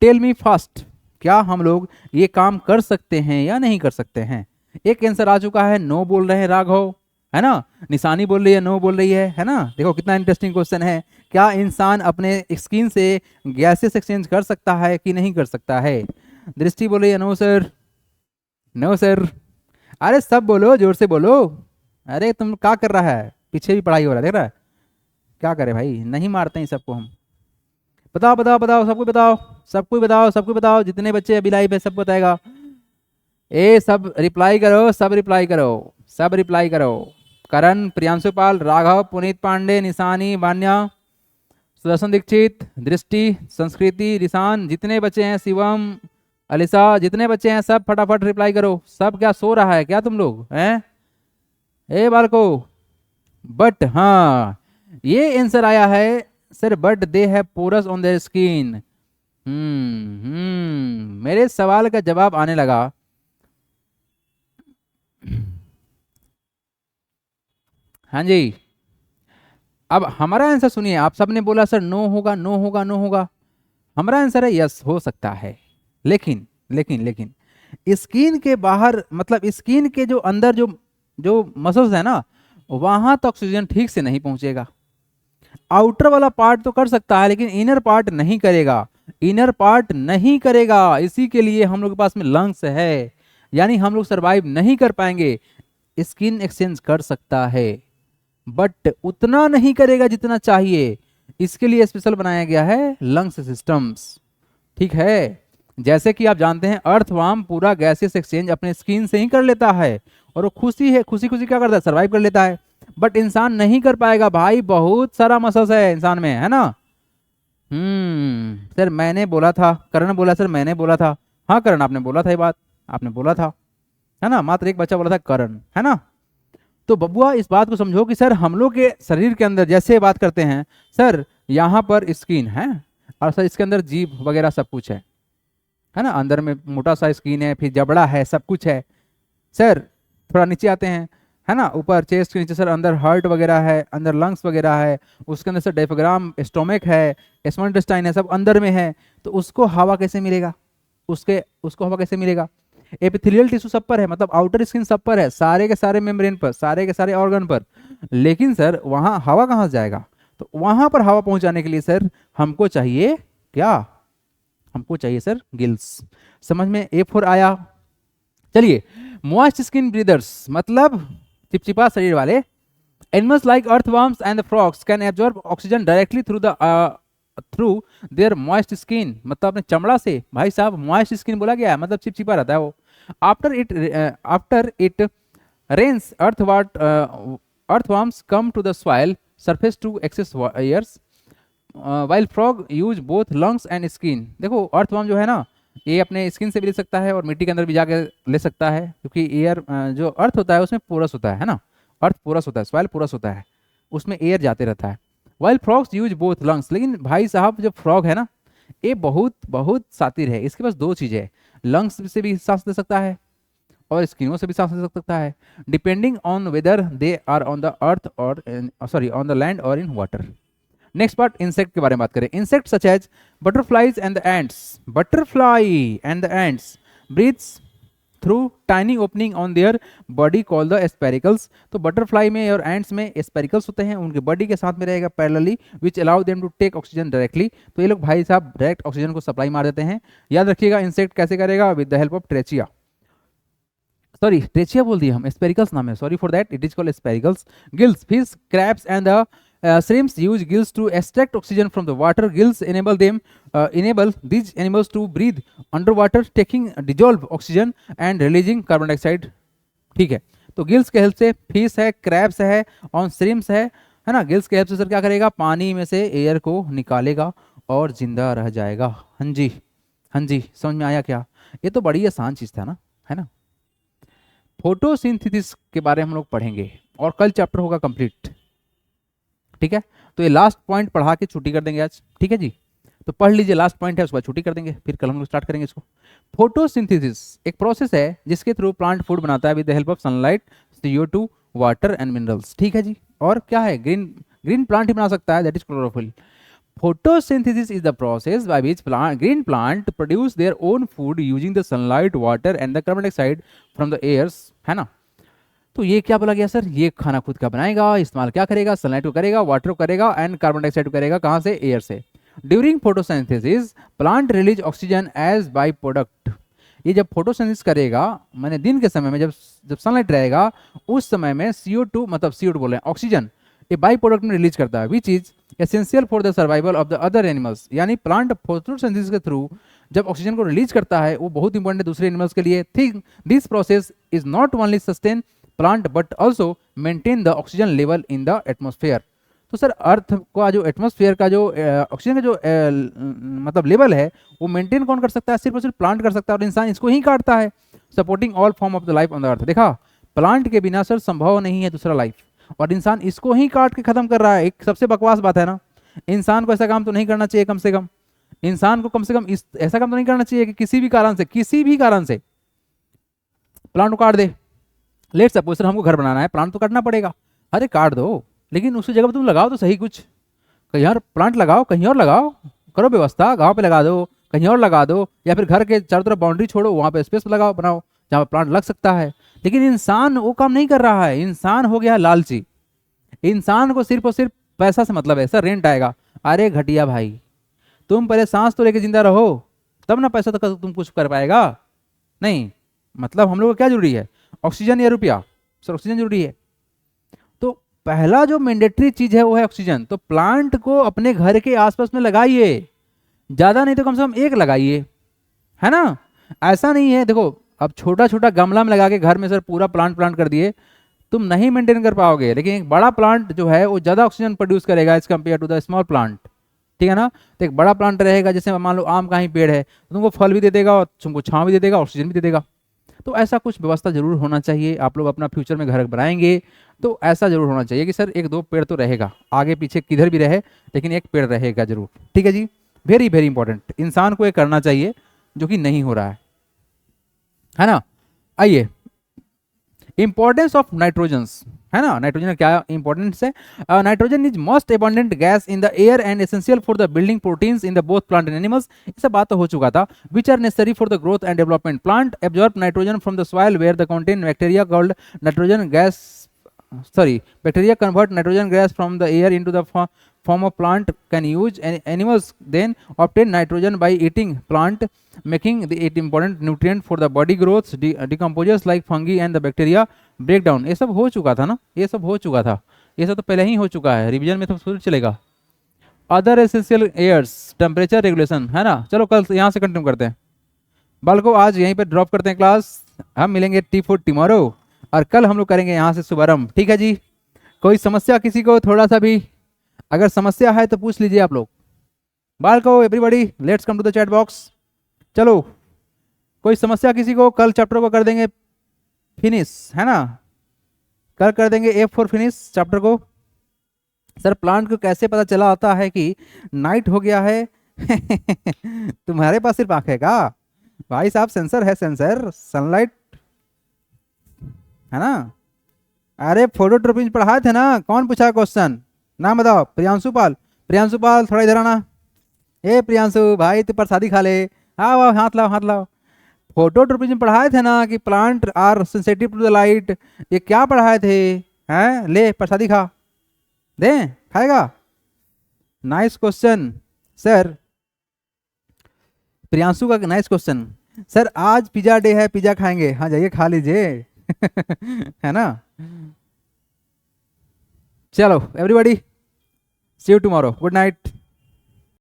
टेल मी फास्ट, क्या हम लोग ये काम कर सकते हैं या नहीं कर सकते हैं? एक आंसर आ चुका है, नो बोल रहे हैं राघव, है ना। निशानी बोल रही है, नो बोल रही है ना। देखो कितना इंटरेस्टिंग क्वेश्चन है, क्या इंसान अपने स्किन से गैसेस एक्सचेंज कर सकता है कि नहीं कर सकता है? दृष्टि बोल रही है, नो सर, नो सर। अरे सब बोलो, जोर से बोलो। अरे तुम क्या कर रहा है, पीछे भी पढ़ाई हो रहा है, देख रहा है क्या करे भाई, नहीं मारते हैं सबको हम। बताओ बताओ बताओ, सबको बताओ, सबको बताओ, सबको बताओ, जितने बच्चे अभी लाइव है सब बताएगा। ए सब रिप्लाई करो, सब रिप्लाई करो, सब रिप्लाई करो। करण, प्रियांशु पाल, राघव, पुनीत पांडे, निशानी, वान्या, सुदर्शन दीक्षित, दृष्टि, संस्कृति, रिसान, जितने बच्चे हैं, शिवम, अलिसा, जितने बच्चे हैं सब फटाफट रिप्लाई करो। सब क्या सो रहा है क्या तुम लोग हैं? ए बालको, बट हाँ ये आंसर आया है sir, but they have pores on their skin. मेरे सवाल का जवाब आने लगा। हाँ जी, अब हमारा आंसर सुनिए। आप सबने बोला सर नो होगा, नो होगा, नो होगा। हमारा आंसर है यस, हो सकता है, लेकिन लेकिन लेकिन स्किन के बाहर, मतलब स्किन के जो अंदर जो जो मसल्स है ना, वहां तो ऑक्सीजन ठीक से नहीं पहुंचेगा। आउटर वाला पार्ट तो कर सकता है, लेकिन इनर पार्ट नहीं करेगा, इनर पार्ट नहीं करेगा। इसी के लिए हम लोग के पास में लंग्स है, यानी हम लोग सरवाइव नहीं कर पाएंगे। स्किन एक्सचेंज कर सकता है, बट उतना नहीं करेगा जितना चाहिए। इसके लिए स्पेशल बनाया गया है लंग्स सिस्टम्स, ठीक है। जैसे कि आप जानते हैं, अर्थवार्म पूरा गैसेस एक्सचेंज अपने स्किन से ही कर लेता है, और वो खुशी खुशी क्या करता है, सरवाइव कर लेता है। बट इंसान नहीं कर पाएगा भाई, बहुत सारा मसल्स है इंसान में, है ना। सर मैंने बोला था, करण बोला सर मैंने बोला था। हाँ करण, आपने बोला था ये बात, आपने बोला था, है ना। मात्र एक बच्चा बोला था, करण, है ना। तो बबुआ इस बात को समझो कि सर हम लोग के शरीर के अंदर जैसे बात करते हैं, सर यहाँ पर स्किन है, और सर इसके अंदर जीभ वगैरह सब कुछ है ना। अंदर में मोटा सा स्किन है, फिर जबड़ा है, सब कुछ है। सर थोड़ा नीचे आते हैं, है ना, ऊपर चेस्ट के नीचे सर अंदर हार्ट वगैरह है, अंदर लंग्स वगैरह है, उसके अंदर सर डायफ्राम, स्टोमक है, स्मॉल इंटेस्टाइन है, सब अंदर में है। तो उसको हवा कैसे मिलेगा, उसको हवा कैसे मिलेगा? एपिथेलियल टिश्यू सब पर है, मतलब आउटर स्किन सब पर है, सारे के सारे मेम्ब्रेन पर, सारे के सारे ऑर्गन पर। लेकिन सर वहां हवा कहाँ से जाएगा? तो वहां पर हवा पहुंचाने के लिए सर हमको चाहिए क्या? हमको चाहिए सर गिल्स। समझ में A4 आया? चलिए, मॉइस्ट स्किन ब्रीदर्स मतलब चिपचिपा शरीर वाले। Animals like earthworms and the frogs can absorb oxygen directly through their moist skin, मतलब अपने चमड़ा से। भाई साहब मॉइस्ट स्किन बोला गया है, मतलब चिपचिपा रहता है वो। After it rains earthworms come to the soil surface to access airs while frog use both lungs and skin। देखो अर्थवर्म जो है ना, ये अपने स्किन से भी ले सकता है और मिट्टी के अंदर भी जाकर ले सकता है, क्योंकि एयर जो अर्थ होता है उसमें पोरस होता है ना, अर्थ पोरस होता है, सॉइल पोरस होता है, उसमें एयर जाते रहता है। While frogs use both lungs, लेकिन भाई साहब जो फ्रॉग है ना, ये बहुत बहुत शातिर है, इसके पास दो चीज़ें है, लंग्स से भी सांस ले सकता है और स्किनों से भी सांस ले सकता है, depending on whether they are on the earth or sorry on the land or in water. Next part insect के बारे में बात करें। Insect such as butterflies and the ants, butterfly and the ants breathes through tiny opening on their body call the spiracles. तो butterfly में और ants में एस्पेरिकल्स होते हैं, उनके बॉडी के साथ में रहेगा parallelly, which allow them to take oxygen directly. तो ये लोग भाई साहब डायरेक्ट ऑक्सीजन को सप्लाई मार देते हैं। याद रखिएगा इंसेक्ट कैसे करेगा, with the help of trachea, sorry trachea बोल दिया हम, एस्पेरिकल्स नाम है, sorry for that, it is called spiracles. Gills, fish, crabs and the shrimps use gills to extract oxygen from the water. Gills enable these animals to breathe underwater, taking dissolved oxygen and releasing carbon dioxide। ठीक है, तो gills के help से fish है, crabs है और shrimps है ना, गिल्स के हेल्प से सर क्या करेगा, पानी में से एयर को निकालेगा और जिंदा रह जाएगा। हाँ जी, हाँ जी, समझ में आया क्या? ये तो बड़ी आसान चीज़ था ना, है ना। फोटोसिंथेसिस के बारे में हम लोग पढ़ेंगे और कल चैप्टर होगा कंप्लीट, ठीक है। तो ये लास्ट पॉइंट पढ़ा के छुट्टी कर देंगे आज, ठीक है जी। तो पढ़ लीजिए, लास्ट पॉइंट है, उसके बाद छुट्टी कर देंगे, फिर कल हम लोग स्टार्ट करेंगे इसको। फोटोसिंथेसिस एक प्रोसेस है जिसके थ्रू प्लांट फूड बनाता है with the help of sunlight, CO2, water and minerals, ठीक है जी। और क्या है, ग्रीन प्लांट ही बना सकता है, that is chlorophyll. Photosynthesis is the process by which green plant produce their own food using the sunlight, water and the carbon dioxide from the airs, है ना। तो ये क्या बोला गया सर, ये खाना खुद का बनाएगा, इस्तेमाल क्या करेगा, सनलाइट को करेगा, वाटर को करेगा एंड कार्बन डाइऑक्साइड को करेगा, कहाँ से, एयर से। During photosynthesis plant release oxygen as by product. ये जब फोटोसिंथेसिस करेगा, मैंने दिन के समय में जब सनलाइट रहेगा उस समय में CO2 मतलब CO2 बोल रहे हैं, ऑक्सीजन ये बाई प्रोडक्ट में रिलीज करता है, which is essential for the survival of the other animals. यानी प्लांट फोटोसिंथेसिस के थ्रू जब ऑक्सीजन को रिलीज करता है वो बहुत इंपॉर्टेंट है दूसरे एनिमल्स के लिए। Think this process is not only sustain plant but also maintain the oxygen level in the atmosphere. तो सर अर्थ का जो एटमॉस्फेयर का जो ऑक्सीजन का जो मतलब लेवल है वो मेंटेन कौन कर सकता है, सिर्फ और सिर्फ प्लांट कर सकता है, और इंसान इसको ही काटता है। Supporting all form of the life on the अर्थ। देखा, प्लांट के बिना सर संभव नहीं है दूसरा लाइफ, और इंसान इसको ही काट के खत्म कर रहा है। एक सबसे बकवास बात है ना, इंसान को ऐसा काम तो नहीं करना चाहिए, कम से कम इंसान को कम से कम ऐसा काम तो नहीं करना चाहिए कि किसी भी कारण से प्लांट को काट दे। लेट सपोज सर हमको घर बनाना है, प्लांट तो काटना पड़ेगा, अरे काट दो, लेकिन उसी जगह पर तुम लगाओ तो सही, कुछ कहीं और प्लांट लगाओ, कहीं और लगाओ, करो व्यवस्था, गांव पे लगा दो, कहीं और लगा दो, या फिर घर के चारों तरफ बाउंड्री छोड़ो, वहाँ पे स्पेस लगाओ, बनाओ जहाँ प्लांट लग सकता है। लेकिन इंसान वो काम नहीं कर रहा है, इंसान हो गया लालची। इंसान को सिर्फ और सिर्फ पैसा से मतलब है, सर रेंट आएगा, अरे घटिया भाई, तुम पहले सांस तो लेके जिंदा रहो, तब ना पैसा तो तुम कुछ कर पाएगा। नहीं, मतलब हम लोग को क्या जरूरी है, ऑक्सीजन या रुपया, सर ऑक्सीजन जरूरी है। तो पहला जो मैंडेटरी चीज है वो है ऑक्सीजन। तो प्लांट को अपने घर के आसपास में लगाइए, ज्यादा नहीं तो कम से कम एक लगाइए, है ना। ऐसा नहीं है, देखो अब छोटा छोटा गमला में लगा के घर में सर पूरा प्लांट कर दिए, तुम नहीं मेंटेन कर पाओगे। लेकिन एक बड़ा प्लांट जो है वो ज्यादा ऑक्सीजन प्रोड्यूस करेगा as compare to the small plant, ठीक है ना। तो एक बड़ा प्लांट रहेगा, जैसे मान लो आम का ही पेड़ है, तो तुमको फल भी दे देगा और तुमको छांव भी दे देगा, ऑक्सीजन भी दे देगा। तो ऐसा कुछ व्यवस्था जरूर होना चाहिए। आप लोग अपना फ्यूचर में घर बनाएंगे तो ऐसा जरूर होना चाहिए कि सर एक दो पेड़ तो रहेगा, आगे पीछे किधर भी रहे लेकिन एक पेड़ रहेगा जरूर, ठीक है जी। वेरी वेरी इंपॉर्टेंट, इंसान को ये करना चाहिए जो कि नहीं हो रहा है ना। आइए, इंपॉर्टेंस ऑफ नाइट्रोजन्स, है ना। नाइट्रोजन क्या इंपॉर्टेंस है, nitrogen is most abundant gas in the air and essential for the building proteins in the both plant and animals. ये सब बात तो हो चुका था। Which are necessary for the growth and development. Plant absorb nitrogen from the soil where the contain bacteria called nitrogen gas, bacteria convert nitrogen gas from the air into the form of plant can use, and animals then obtain nitrogen by eating plant, making it important nutrient for the body growth. Decomposes like fungi and the bacteria break down. ये सब हो चुका था ना, ये सब हो चुका था, ये सब तो पहले ही हो चुका है, रिवीजन में तो शुरू चलेगा। Other essential airs, temperature regulation, है ना। चलो कल यहाँ से कंटिन्यू करते हैं। बालको आज यहीं पर ड्रॉप करते हैं क्लास, हम मिलेंगे टी फॉर टुमारो, और कल हम लोग करेंगे यहाँ से शुभारंभ, ठीक है जी। कोई समस्या किसी को थोड़ा सा भी अगर समस्या है तो पूछ लीजिए आप लोग। बालको everybody let's come to the chat box. चलो कोई समस्या किसी को? कल चैप्टर को कर देंगे फिनिश, है ना, कल कर देंगे ए फॉर फिनिश चैप्टर को। सर प्लांट को कैसे पता चला आता है कि नाइट हो गया है? तुम्हारे पास सिर्फ आंख है क्या भाई साहब? सेंसर है, सेंसर, सनलाइट, है ना। अरे फोटोट्रोपिन पढ़ाए थे ना, कौन पूछा क्वेश्चन? नाम बताओ। प्रियांशु पाल। प्रियांशु पाल थोड़ा इधर आना। ए प्रियांशु भाई तू प्रसादी खा ले, आओ आओ, हाथ लाओ हाथ लाओ। फोटोट्रोपिज्म पढ़ाए थे ना कि plant are sensitive to the light, ये क्या पढ़ाए थे? हैं, ले प्रसादी खा, दे, खाएगा? नाइस क्वेश्चन सर, प्रियांशु का नाइस क्वेश्चन। सर आज पिज्जा डे है, पिज्जा खाएंगे, हाँ जाइए खा लीजिए। है ना। चलो everybody, see you tomorrow, good night.